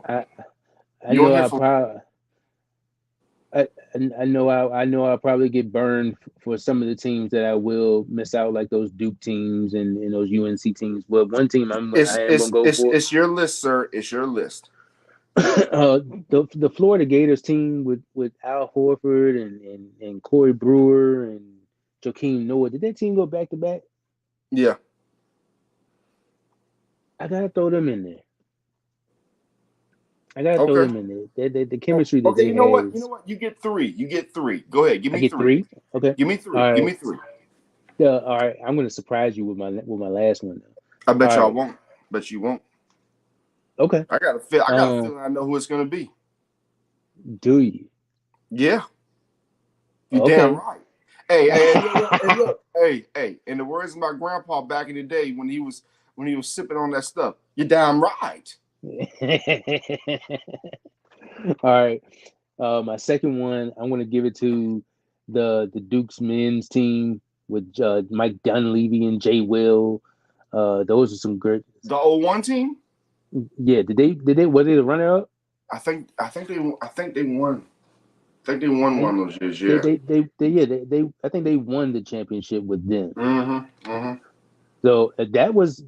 here I for. probably. I know I'll probably get burned for some of the teams that I will miss out, like those Duke teams and those UNC teams. But one team I am gonna go for. It's your list, sir. It's your list. The Florida Gators team with Al Horford and Corey Brewer and Joakim Noah. Did that team go back to back? Yeah. I gotta throw them in there. I gotta throw Okay. them in there. The chemistry that Okay. they You know what? have. You know what? You get three. You get three. Go ahead. Give I me get three. 3. Okay. Give me three. All Give right. me three. All right. I'm gonna surprise you with my last one. I bet All y'all right. won't. Bet you won't. Okay. I got a feeling I know who it's gonna be. Do you? Yeah. You Okay. damn right. Hey, look. Hey. In the words of my grandpa back in the day when he was sipping on that stuff, you're damn right. All right. My second one, I'm gonna give it to the Duke's men's team with Mike Dunleavy and Jay Will. Those are some good. The 01 team? Yeah. Did they? Were they the runner up? I think they won. I think they won one of those years. Yeah. They I think they won the championship with them. Mm-hmm. So that was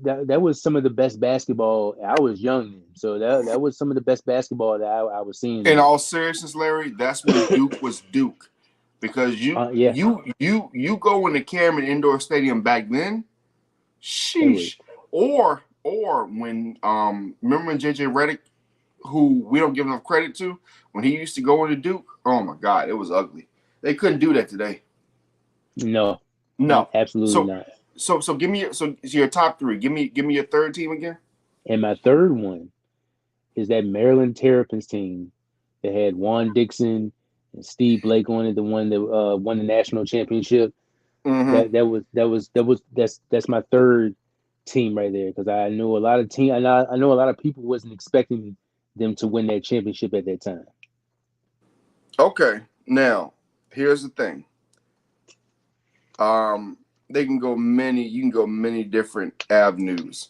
some of the best basketball. I was young then, so that was some of the best basketball that I was seeing. In all seriousness, Larry, that's when Duke was Duke, because Yeah. you go in the Cameron Indoor Stadium back then, sheesh. Or when remember when JJ Redick, who we don't give enough credit to, when he used to go into Duke, oh my God, it was ugly. They couldn't do that today. No, absolutely not. So give me your top three. Give me your third team again. And my third one is that Maryland Terrapins team that had Juan Dixon and Steve Blake on it, the one that won the national championship. Mm-hmm. That's my third team right there, because I know a lot of I know a lot of people wasn't expecting them to win that championship at that time. Okay, now here's the thing. You can go many different avenues.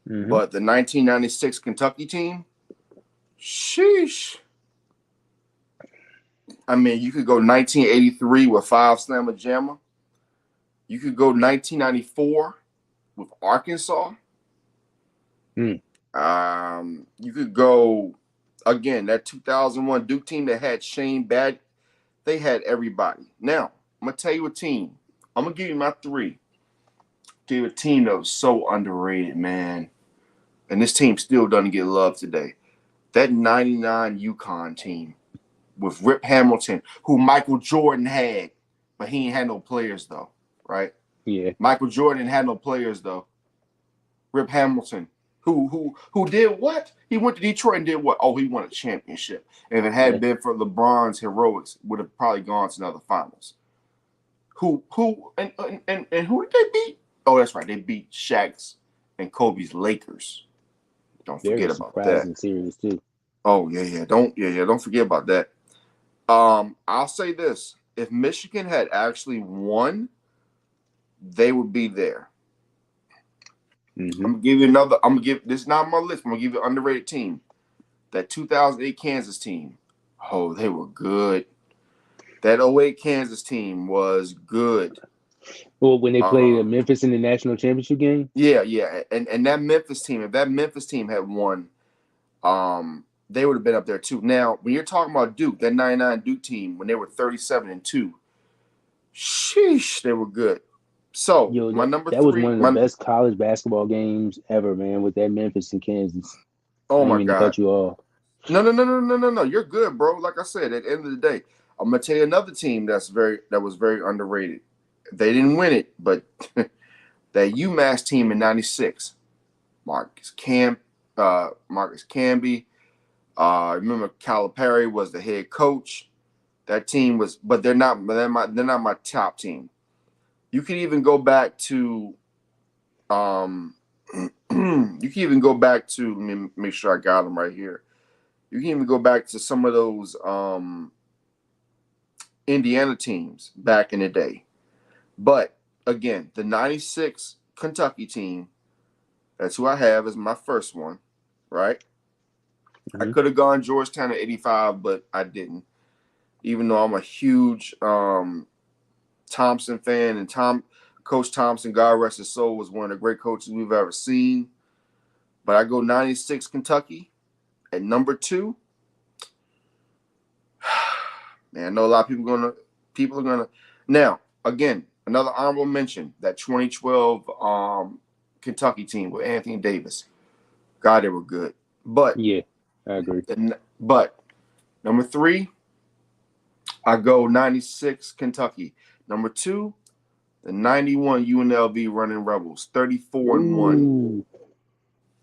Mm-hmm. But the 1996 Kentucky team, sheesh. I mean, you could go 1983 with Five Slamma Jamma. You could go 1994 with Arkansas. You could go, again, that 2001 Duke team that had Shane Bad. They had everybody. Now, I'm going to tell you a team. I'm going to give you my three. Give a team that was so underrated, man. And this team still doesn't get love today. That 99 UConn team with Rip Hamilton, who Michael Jordan had, but he ain't had no players, though, right? Yeah. Michael Jordan had no players, though. Rip Hamilton, who did what? He went to Detroit and did what? Oh, he won a championship. And if it hadn't been for LeBron's heroics, would have probably gone to another finals. Who did they beat? Oh, that's right. They beat Shaq's and Kobe's Lakers. Don't forget about that. Surprising series too. Oh yeah. Don't forget about that. I'll say this: if Michigan had actually won, they would be there. Mm-hmm. I'm gonna give you another. This is not on my list. I'm gonna give you an underrated team. That 2008 Kansas team. Oh, they were good. That 08 Kansas team was good. Well, when they played Memphis in the national championship game? Yeah. And that Memphis team, if that Memphis team had won, they would have been up there too. Now, when you're talking about Duke, that 99 Duke team, when they were 37-2, sheesh, they were good. So, my number three. That was one of the best college basketball games ever, man, with that Memphis and Kansas. Oh, my God. To cut you off. No. You're good, bro. Like I said, at the end of the day, I'm going to tell you another team that was very underrated. They didn't win it, but that UMass team in 96, Marcus Camby. Remember Calipari was the head coach. That team was, but they're not my top team. You could even go back to You can even go back to, let me make sure I got them right here. You can even go back to some of those Indiana teams back in the day. But again, the 96 Kentucky team, that's who I have as my first one, right? I Mhm. could have gone Georgetown at 85, but I didn't. Even though I'm a huge Thompson fan, and Coach Thompson, God rest his soul, was one of the great coaches we've ever seen. But I go 96 Kentucky at number 2. Man, I know a lot of people are gonna now again, another honorable mention, that 2012 Kentucky team with Anthony Davis. God, they were good. But Yeah, I agree. but number 3, I go 96 Kentucky. Number 2, the 91 UNLV Running Rebels, 34-1. Ooh.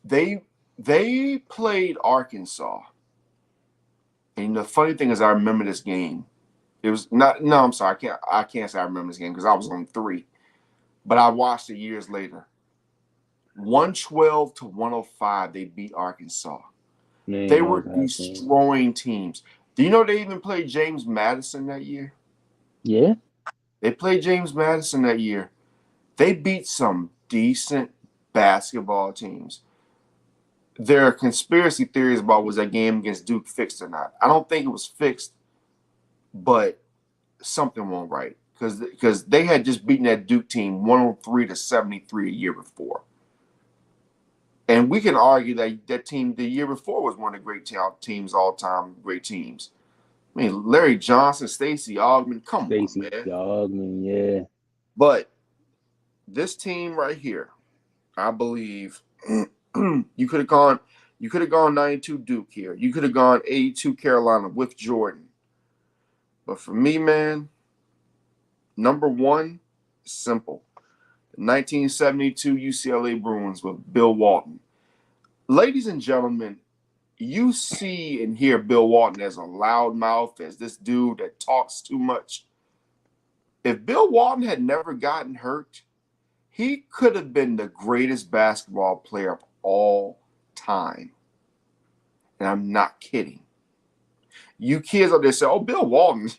They played Arkansas. And the funny thing is, I remember this game. It was not. No, I'm sorry. I can't say I remember this game because I was on 3, but I watched it years later. 112 to 105, they beat Arkansas. Man, They that were was a high game. destroying teams. Do you know they even played James Madison that year? Yeah. They played James Madison that year. They beat some decent basketball teams. There are conspiracy theories about was that game against Duke fixed or not. I don't think it was fixed, but something went right because they had just beaten that Duke team 103 to 73 a year before. And we can argue that that team the year before was one of the great teams, all-time great teams. I mean, Larry Johnson, Stacey Augmon, come on, Stacey man. Augmon, yeah. But this team right here, I believe you could have gone 92 Duke here. You could have gone 82 Carolina with Jordan. But for me, man, number 1, simple. 1972 UCLA Bruins with Bill Walton. Ladies and gentlemen, you see and hear Bill Walton as a loudmouth, as this dude that talks too much. If Bill Walton had never gotten hurt, he could have been the greatest basketball player of all time. And I'm not kidding. You kids out there say, oh, Bill Walton,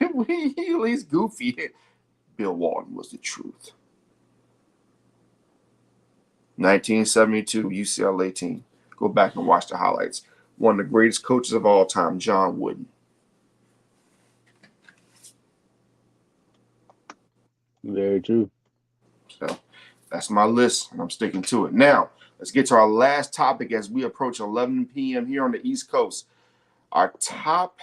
he's goofy. Bill Walton was the truth. 1972 UCLA team. Go back and watch the highlights. One of the greatest coaches of all time, John Wooden. Very true. So that's my list, and I'm sticking to it. Now, let's get to our last topic as we approach 11 p.m. here on the East Coast. Our top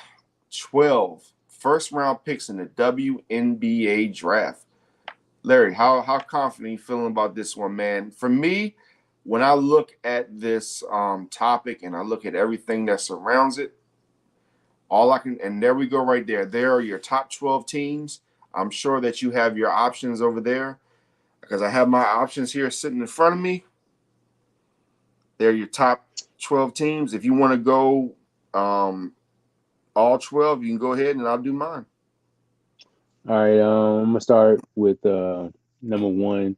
12 first-round picks in the WNBA draft. Larry, how confident are you feeling about this one, man? For me, when I look at this topic and I look at everything that surrounds it, and there we go right there. There are your top 12 teams. I'm sure that you have your options over there because I have my options here sitting in front of me. They're your top 12 teams. If you want to go all 12, you can go ahead and I'll do mine. All right, I'm gonna start with number 1.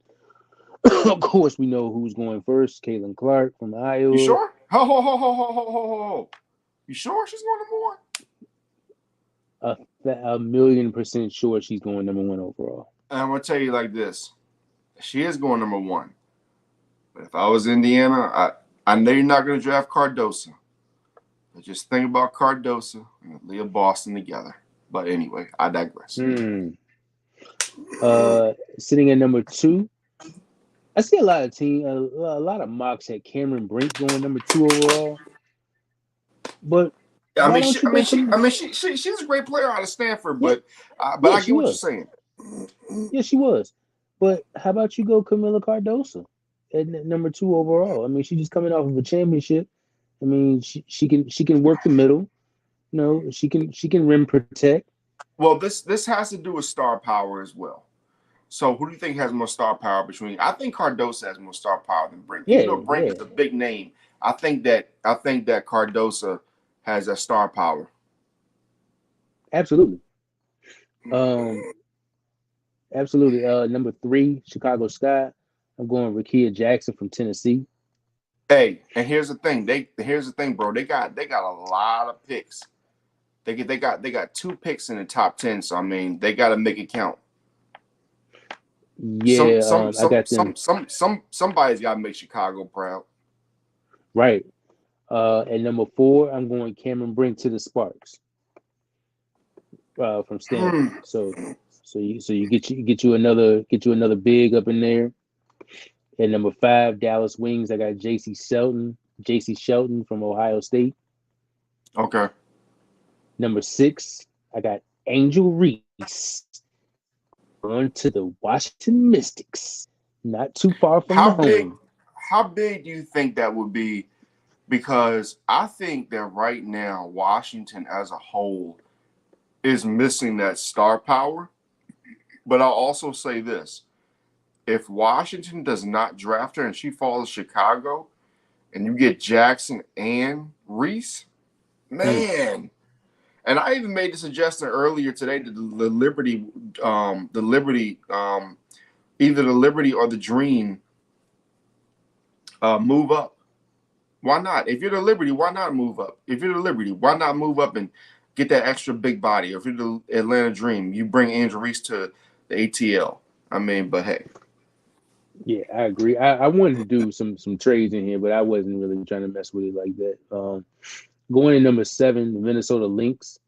Of course, we know who's going first. Caitlin Clark from Iowa. You sure? Ho. You sure she's going number 1? A million% sure she's going number 1 overall. And I'm gonna tell you like this: she is going number 1. But if I was Indiana, I know you're not going to draft Cardoso. But just think about Cardoso and Leah Boston together. But anyway, I digress. Sitting at number 2, I see a lot of mocks at Cameron Brink going number 2 overall. But she's a great player out of Stanford, but I get what you're saying. Yeah, she was. But how about you go Camila Cardoso at number 2 overall? I mean, she's just coming off of a championship. I mean, she can work the middle. You know, she can rim protect. Well, this has to do with star power as well. So who do you think has more star power between? I think Cardoso has more star power than Brink. Even though Brink is a big name, I think that Cardoso has a star power. Absolutely. Absolutely. Number 3, Chicago Sky. I'm going Rakia Jackson from Tennessee. Hey, and here's the thing. Here's the thing, bro. They got a lot of picks. They got 2 picks in the top 10. So I mean, they got to make it count. Yeah, I got them Somebody's got to make Chicago proud. right. At number 4, I'm going Cameron Brink to the Sparks from Stanford. So you get you another big up in there. At number 5, Dallas Wings, I got JC Shelton from Ohio State. Okay. Number 6, I got Angel Reese going to the Washington Mystics. Not too far from How the big? home. How big do you think that would be? Because I think that right now Washington as a whole is missing that star power. But I'll also say this: if Washington does not draft her and she falls to Chicago, and you get Jackson and Reese, man. And I even made the suggestion earlier today that the Liberty, either the Liberty or the Dream, move up. Why not? If you're the Liberty, why not move up? If you're the Liberty, why not move up and get that extra big body? If you're the Atlanta Dream, you bring Andrew Reese to the ATL. I mean, but hey. Yeah, I agree. I wanted to do some trades in here, but I wasn't really trying to mess with it like that. Going in number 7, the Minnesota Lynx.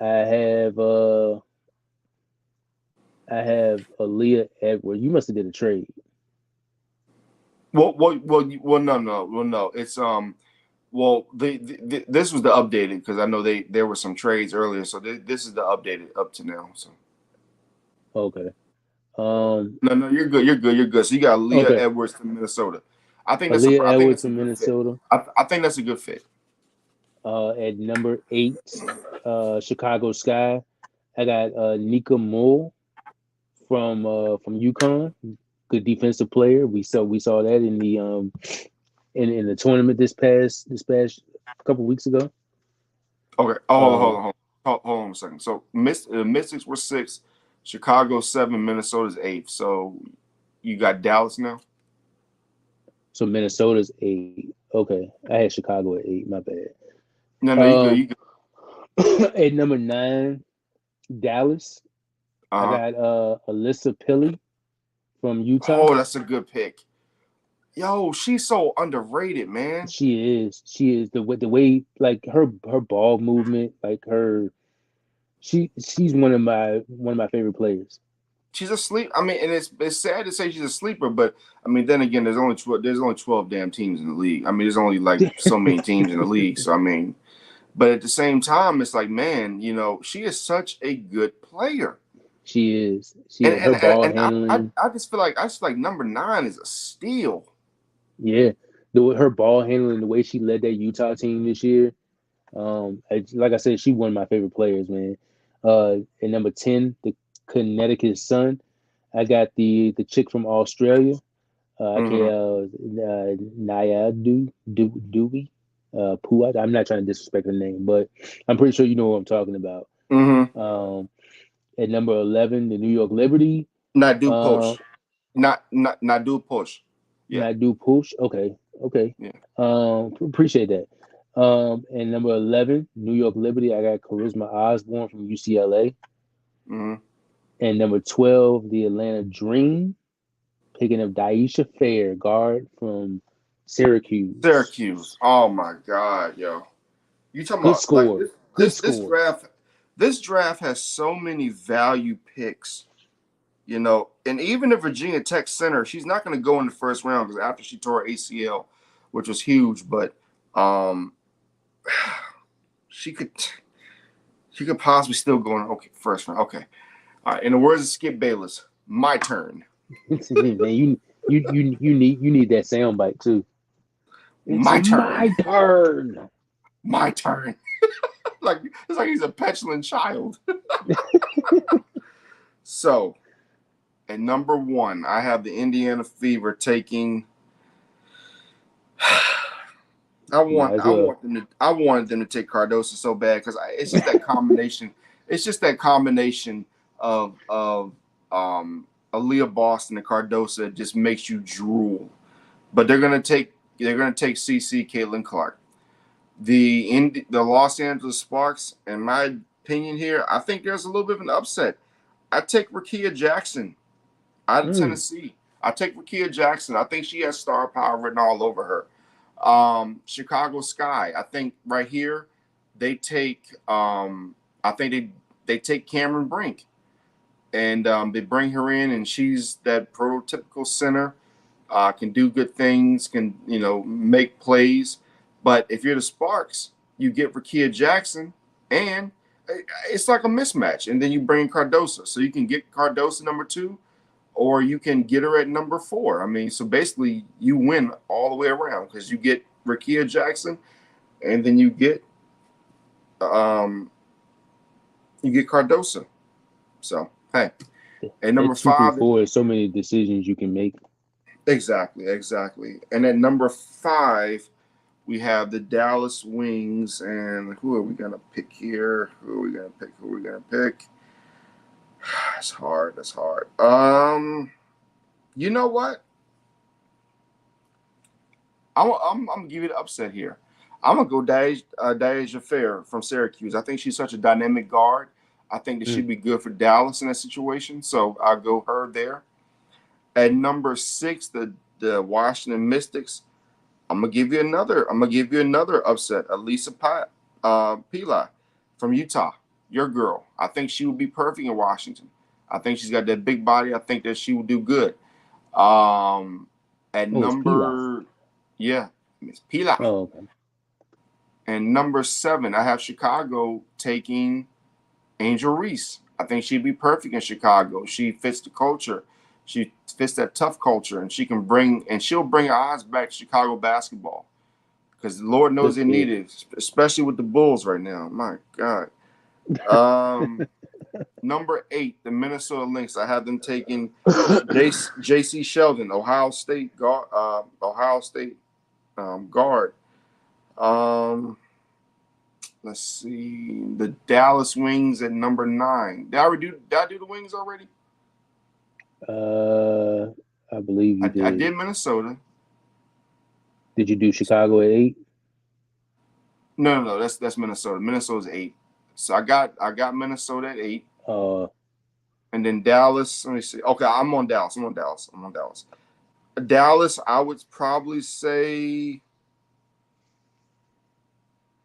I have Aaliyah Edwards. You must have did a trade. Well, no. It's this was the updated because I know there were some trades earlier, so this is the updated up to now. So Okay. No, you're good. So you got Leah Okay. Edwards from Minnesota. I think Aaliyah that's Edwards a from good Minnesota. fit. I think that's a good fit. At number 8, Chicago Sky. I got Nika Moore from UConn. Good defensive player. We saw that in the in the tournament this past couple weeks ago. Okay. Oh, hold on a second. So Mystics were 6, Chicago 7, Minnesota's 8. So you got Dallas now. So Minnesota's 8. Okay, I had Chicago at 8. My bad. No, you good. At number 9, Dallas. I got Alyssa Pilley from Utah. Oh, that's a good pick. Yo, she's so underrated, man. She is the way like her ball movement, like she's one of my favorite players. She's a sleep. I mean, and it's sad to say she's a sleeper, but I mean, then again, there's only 12 damn teams in the league. I mean, there's only like so many teams in the league. So I mean, but at the same time, it's like, man, she is such a good player. She is. Her ball handling. I just feel like number 9 is a steal. Yeah, her ball handling, the way she led that Utah team this year. Like I said, she's one of my favorite players, man. At number 10, the Connecticut Sun. I got the chick from Australia. Naya Dewey. Puat. I'm not trying to disrespect her name, but I'm pretty sure you know what I'm talking about. At number 11, the New York Liberty. Nadu Push. Nadu Push. Yeah. Nadu Push. Okay. Yeah. Appreciate that. And number 11, New York Liberty. I got Charisma Osborne from UCLA. And number 12, the Atlanta Dream, picking up Daisha Fair, guard from Syracuse. Oh my God, yo! You talking good about score? Like, good score. This draft has so many value picks, and even the Virginia Tech center, she's not going to go in the first round because after she tore her ACL, which was huge, but she could possibly still go in first round. Okay, all right. In the words of Skip Bayless, my turn. Man, you need that soundbite too. My turn. My turn. My turn. It's like he's a petulant child. So, at number 1, I have the Indiana Fever taking. I wanted them to take Cardoso so bad because it's just that combination. It's just that combination of Aaliyah Boston and Cardoso that just makes you drool. But they're gonna take they're going to take CC Caitlin Clark. The Los Angeles Sparks, in my opinion here, I think there's a little bit of an upset. I take Rakia Jackson out of Tennessee. I take Rakia Jackson. I think she has star power written all over her. Chicago Sky. I think right here they take. I think they take Cameron Brink, and they bring her in, and she's that prototypical center. Can do good things. Can make plays. But if you're the Sparks, you get Rakia Jackson, and it's like a mismatch. And then you bring Cardoso, so you can get Cardoso number 2. Or you can get her at number 4. I mean, so basically you win all the way around because you get Rakia Jackson, and then you get Cardoso. So hey, and number 5 through 4 is so many decisions you can make. Exactly. And at number 5, we have the Dallas Wings, and who are we gonna pick here? Who are we gonna pick? That's hard. You know what? I'm gonna give you the upset here. I'm gonna go Deja Fair from Syracuse. I think she's such a dynamic guard. I think that she'd be good for Dallas in that situation. So I'll go her there. At number 6, the Washington Mystics. I'm gonna give you another upset. Elisa Pila from Utah, your girl. I think she would be perfect in Washington. I think she's got that big body. I think that she will do good. At number, Miss Pila. Oh, okay. And number 7, I have Chicago taking Angel Reese. I think she'd be perfect in Chicago. She fits the culture. She fits that tough culture, and she'll bring eyes back to Chicago basketball because the Lord knows they need it, especially with the Bulls right now. My God. Number 8, the Minnesota Lynx. I have them taking J.C. Sheldon, Ohio State guard. Let's see, the Dallas Wings at number 9. Did I do the Wings already? I believe you did. I did Minnesota. Did you do Chicago at 8? No, that's Minnesota. Minnesota's 8. So I got Minnesota at 8. And then Dallas. Let me see. Okay, I'm on Dallas. Dallas, I would probably say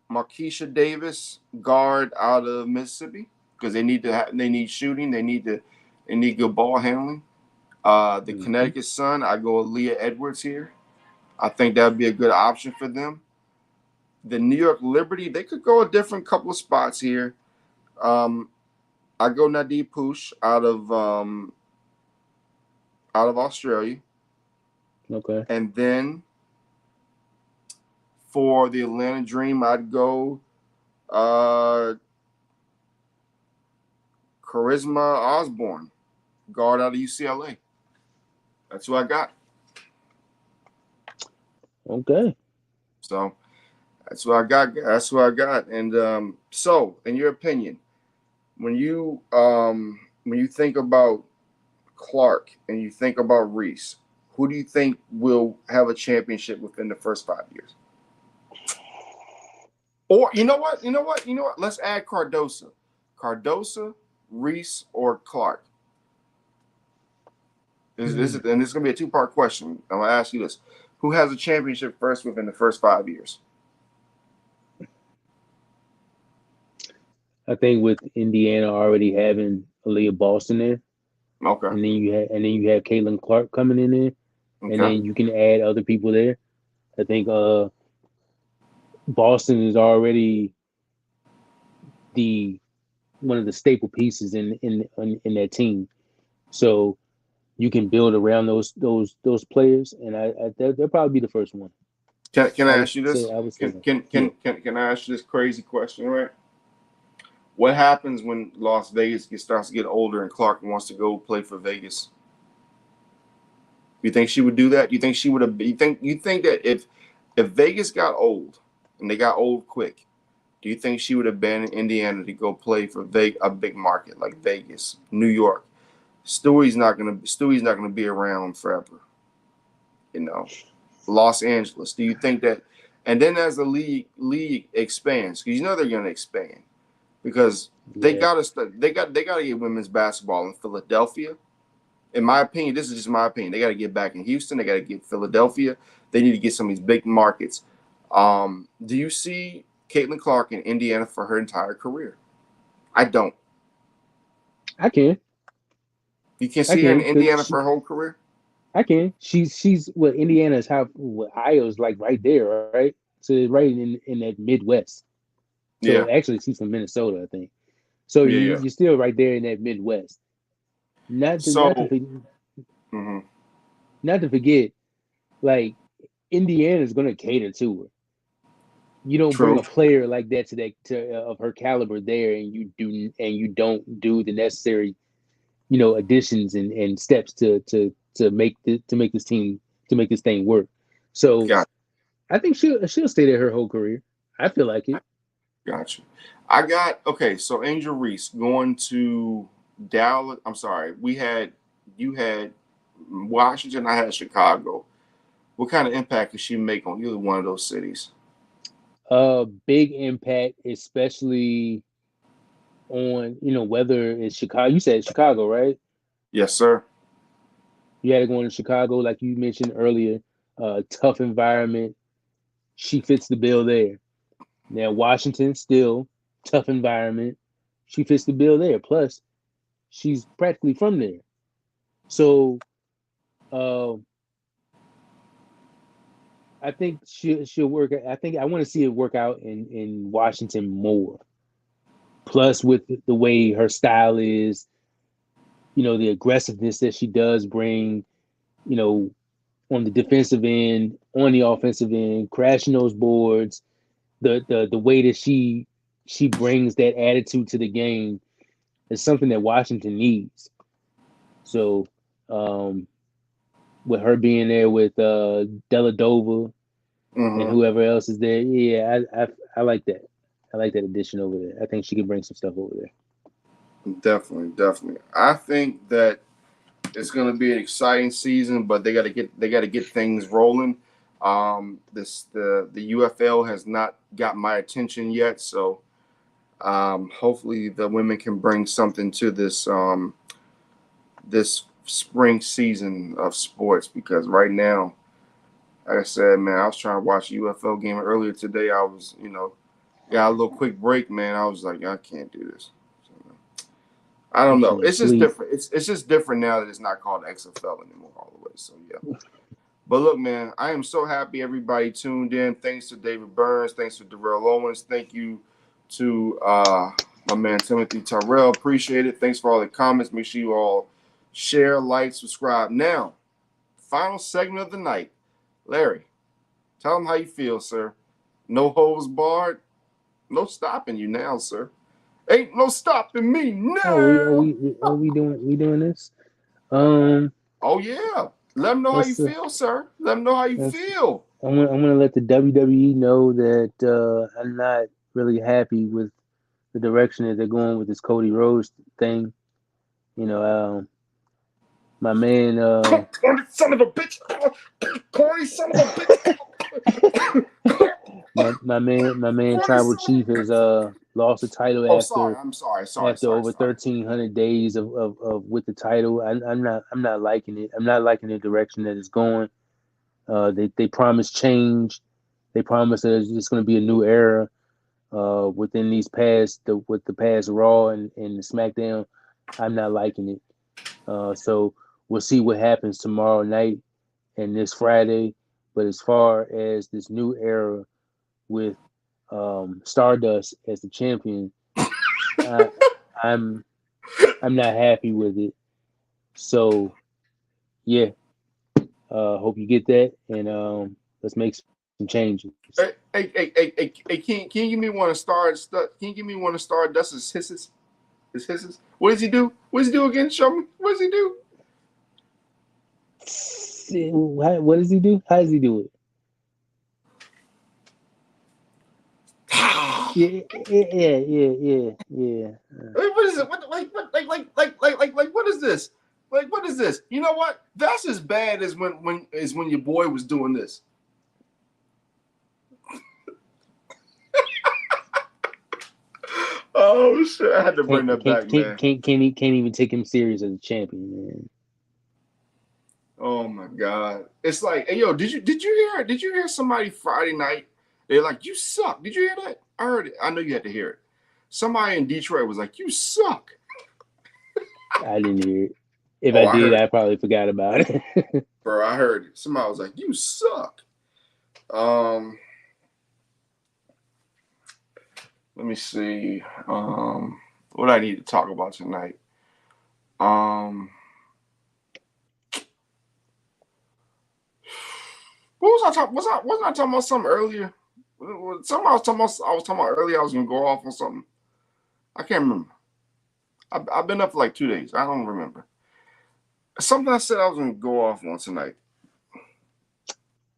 Markeisha Davis, guard out of Mississippi, because they need shooting. They need good ball handling. The Connecticut Sun, I go with Leah Edwards here. I think that would be a good option for them. The New York Liberty, they could go a different couple of spots here. I go Nadeem Pooch out of Australia. Okay. And then for the Atlanta Dream, I'd go Charisma Osborne, guard out of UCLA. That's who I got. Okay. So that's what I got. And so, in your opinion, when you think about Clark and you think about Reese, who do you think will have a championship within the first 5 years? Or you know what? Let's add Cardoso, Reese, or Clark. This is going to be a 2-part question. I'm going to ask you this: who has a championship first within the first 5 years? I think with Indiana already having Aaliyah Boston there, Okay, and then you have Caitlin Clark coming in there, and then you can add other people there. I think Boston is already one of the staple pieces in that team, so you can build around those players, and they'll probably be the first one. Can I ask you this? Can I ask you this crazy question, right? What happens when Las Vegas starts to get older and Clark wants to go play for Vegas? You think she would do that? You think she would have? You think that if Vegas got old and they got old quick, do you think she would have been in Indiana to go play for a big market like Vegas, New York? Stewie's not gonna be around forever, you know. Los Angeles. Do you think that? And then as the league expands, because you know they're going to expand, because they Yeah. got to they got to get women's basketball in Philadelphia. In my opinion, this is just my opinion. They got to get back in Houston. They got to get Philadelphia. They need to get some of these big markets. Do you see Caitlin Clark in Indiana for her entire career? I don't. I can. You can I see her in can. Indiana for her whole career. I can. She's what Indiana's how what Iowa's like right there, right? So right in that Midwest. Yeah, So actually, she's from Minnesota, I think. So yeah, yeah. you're still right there in that Midwest. Not to not to So, for- mhm, not to forget, like Indiana's gonna cater to her. You don't bring true. a player like that of her caliber there, and you don't do the necessary additions and steps to make this team to make this thing work. So Got I think she'll stay there her whole career. I feel like it. got you. I got okay. So Angel Reese going to Dallas. I'm sorry. You had Washington. I had Chicago. What kind of impact could she make on either one of those cities? Big impact, especially on whether it's Chicago. You said Chicago, right? Yes, sir. You had to go into Chicago, like you mentioned earlier. Tough environment. She fits the bill there. Now Washington still tough environment. She fits the bill there. Plus, she's practically from there. So uh, I think she'll work. I think I want to see it work out in Washington more. Plus, with the way her style is, the aggressiveness that she does bring, you know, on the defensive end, on the offensive end, crashing those boards, the way that she brings that attitude to the game is something that Washington needs. So, with her being there with Deladova and Hmm. whoever else is there, yeah, I like that. I like that addition over there. I think she can bring some stuff over there. Definitely, definitely. I think that it's going to be an exciting season, but they got to get things rolling. The UFL has not got my attention yet, so hopefully the women can bring something to this spring season of sports, because right now, like I said, man, I was trying to watch a UFL game earlier today. I was, got a little quick break, man. I was like, I can't do this. So, I don't know. Yeah, It's just sleep. different. It's just different now that it's not called XFL anymore all the way. So yeah. But look, man, I am so happy everybody tuned in. Thanks to David Burns. Thanks to Darrell Owens. Thank you to my man Timothy Tyrell. Appreciate it. Thanks for all the comments. Make sure you all share, like, subscribe. Now, final segment of the night. Larry, tell them how you feel, sir. No holds barred. No stopping you now, sir. Ain't no stopping me Oh, we are now. we doing this? Um, Oh yeah. Let them know how you let's feel, sir. Let them know how you let's. feel. I'm gonna let the WWE know that I'm not really happy with the direction that they're going with this Cody Rhodes thing. You know, my man, Corny son of a bitch. Corny son of a bitch. my man Corny Tribal son of Chief a has bitch. lost the title Oh, sorry. I'm sorry. after Sorry. over 1,300 days of with the title. I'm not liking it. I'm not liking the direction that it's going. They promised change. They promised that it's going to be a new era within with the past Raw and the SmackDown. I'm not liking it. So we'll see what happens tomorrow night and this Friday. But as far as this new era with Stardust as the champion, I, I'm I'm not happy with it. So yeah, hope you get that, and let's make some changes. Hey, can you give me one of Can you give me one of Stardust's hisses? His hisses? What does he do? What does he do again? Show me. What does he do? What does he do? How does he do it? Yeah. What is it? What is this? Like, what is this? You know what? That's as bad as when your boy was doing this. Oh shit! I had to bring that back, man. Can't even take him serious as a champion, man. Oh my god! It's like, hey, yo, did you hear it? Did you hear somebody Friday night? They're like, you suck. Did you hear that? I heard it. I know you had to hear it. Somebody in Detroit was like, you suck. I didn't hear it. If Oh, I did, heard I probably forgot about it. Bro, I heard it. Somebody was like, you suck. Let me see. What I need to talk about tonight. What was I talking? Wasn't I talking about something earlier? Something I was talking about earlier. I was gonna go off on something. I can't remember. I've been up for like 2 days. I don't remember. Something I said I was gonna go off on tonight.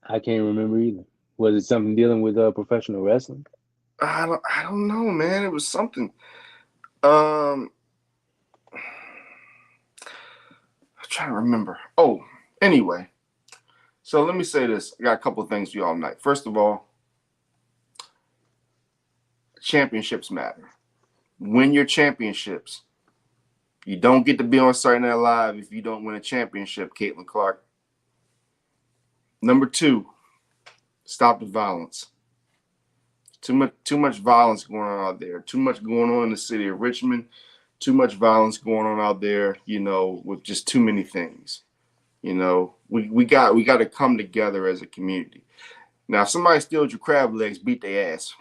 I can't remember either. Was it something dealing with professional wrestling? I don't know, man. It was something. I'm trying to remember. Oh, anyway. So let me say this. I got a couple of things for you all tonight. First of all, championships matter. Win your championships. You don't get to be on Saturday Night Live if you don't win a championship, Caitlin Clark. Number 2, stop the violence. Too much violence going on out there. Too much going on in the city of Richmond. Too much violence going on out there, with just too many things. We got to come together as a community. Now, if somebody steals your crab legs, beat their ass.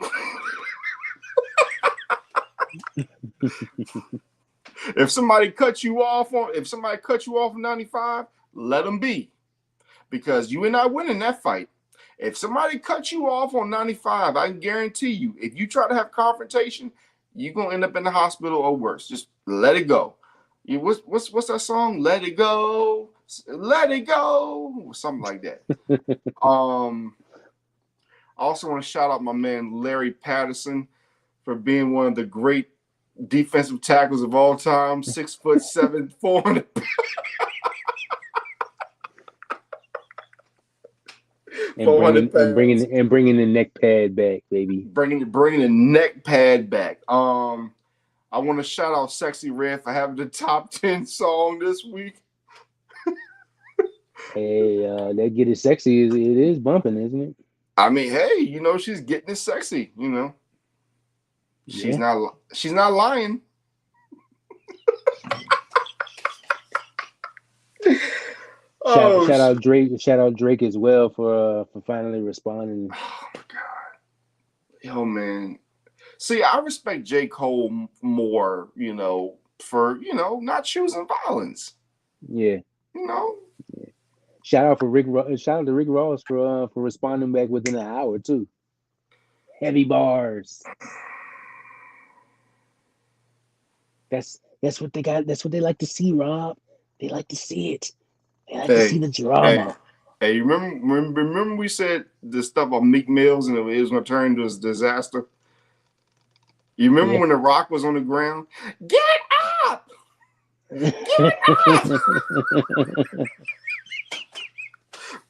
If somebody cuts you off on 95, let them be, because you are not winning that fight. If somebody cuts you off on 95, I can guarantee you, if you try to have confrontation, you're gonna end up in the hospital or worse. Just let it go. What's that song? Let it go, something like that. I also want to shout out my man Larry Patterson for being one of the great defensive tackles of all time. 6'7", 400. And bringing the neck pad back, baby. Bringing the neck pad back. I want to shout out Sexy Red for having the top 10 song this week. Hey, that Get It Sexy it is bumping, isn't it? I mean, hey, she's getting it sexy. She's not lying. Shout out Drake as well for finally responding. Oh my god. Yo, man. See, I respect J. Cole more, for not choosing violence. Yeah. Shout out to Rick Ross for responding back within an hour too. Heavy bars. That's what they got. That's what they like to see, Rob. They like to see it. They like to see the drama. Hey, remember we said the stuff about Meek Mills and it was going to turn into a disaster? You remember when The Rock was on the ground? Get up! Get up!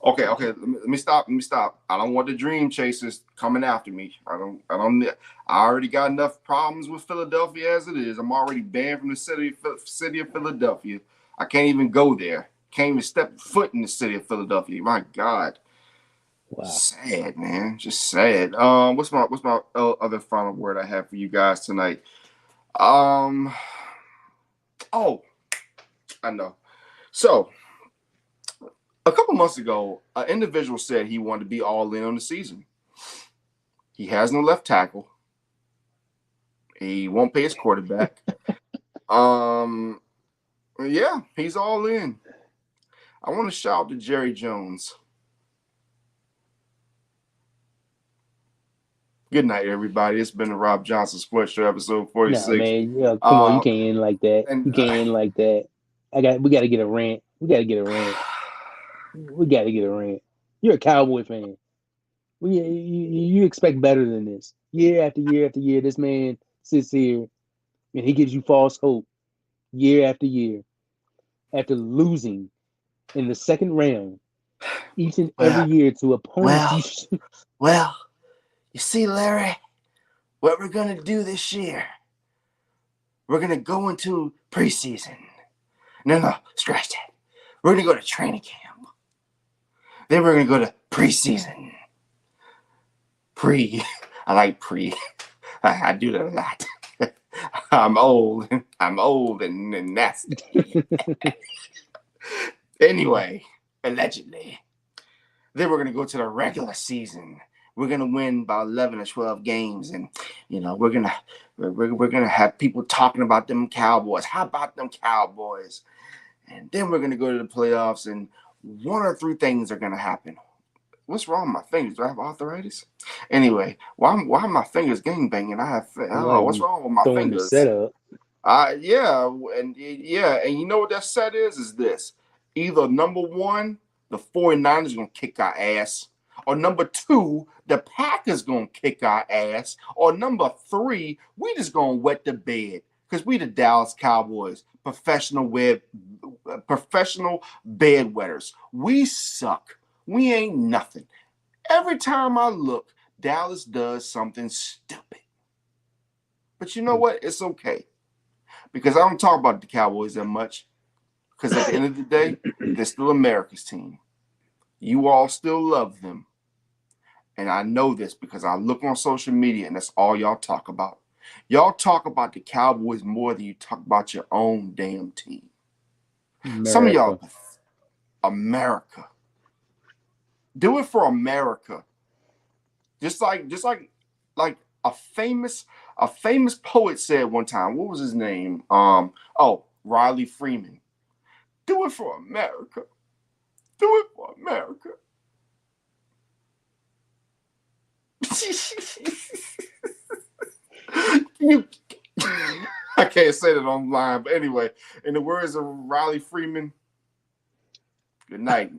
Okay. Let me stop. I don't want the dream chasers coming after me. I already got enough problems with Philadelphia as it is. I'm already banned from the city of Philadelphia. I can't even go there. Can't even step foot in the city of Philadelphia. My God. Wow. Sad, man. Just sad. What's my other final word I have for you guys tonight? Oh, I know. So, a couple months ago, an individual said he wanted to be all in on the season. He has no left tackle. He won't pay his quarterback. Yeah, he's all in. I want to shout out to Jerry Jones. Good night, everybody. It's been the Rob Johnson Sports Show, episode 46. Nah, man, come on, you can't end like that. You can't end like that. We got to get a rant. You're a Cowboy fan. You expect better than this. Year after year after year, this man sits here and he gives you false hope year after year. After losing in the second round each and every year to opponents. Well, you see, Larry, what we're going to do this year, we're going to go into preseason. No, scratch that. We're going to go to training camp. Then we're going to go to preseason. I like pre. I do that a lot. I'm old and nasty. Anyway, allegedly. Then we're going to go to the regular season. We're going to win about 11 or 12 games. And, we're going to have people talking about them Cowboys. How about them Cowboys? And then we're going to go to the playoffs, and one or three things are going to happen. What's wrong with my fingers? Do I have arthritis? Anyway, why are my fingers gangbanging? What's wrong with my throwing fingers? The setup. And you know what that set is? Is this either number one, the 49ers are gonna kick our ass, or number two, the Packers gonna kick our ass, or number three, we just gonna wet the bed because we the Dallas Cowboys, professional bedwetters. We suck. We ain't nothing. Every time I look, Dallas does something stupid. But you know what? It's okay. Because I don't talk about the Cowboys that much. Because at the end of the day, they're still America's team. You all still love them. And I know this because I look on social media and that's all y'all talk about. Y'all talk about the Cowboys more than you talk about your own damn team. America. Some of y'all, America. Do it for America. Just like a famous poet said one time. What was his name? Riley Freeman. Do it for America. Do it for America. I can't say that online, but anyway, in the words of Riley Freeman, good night.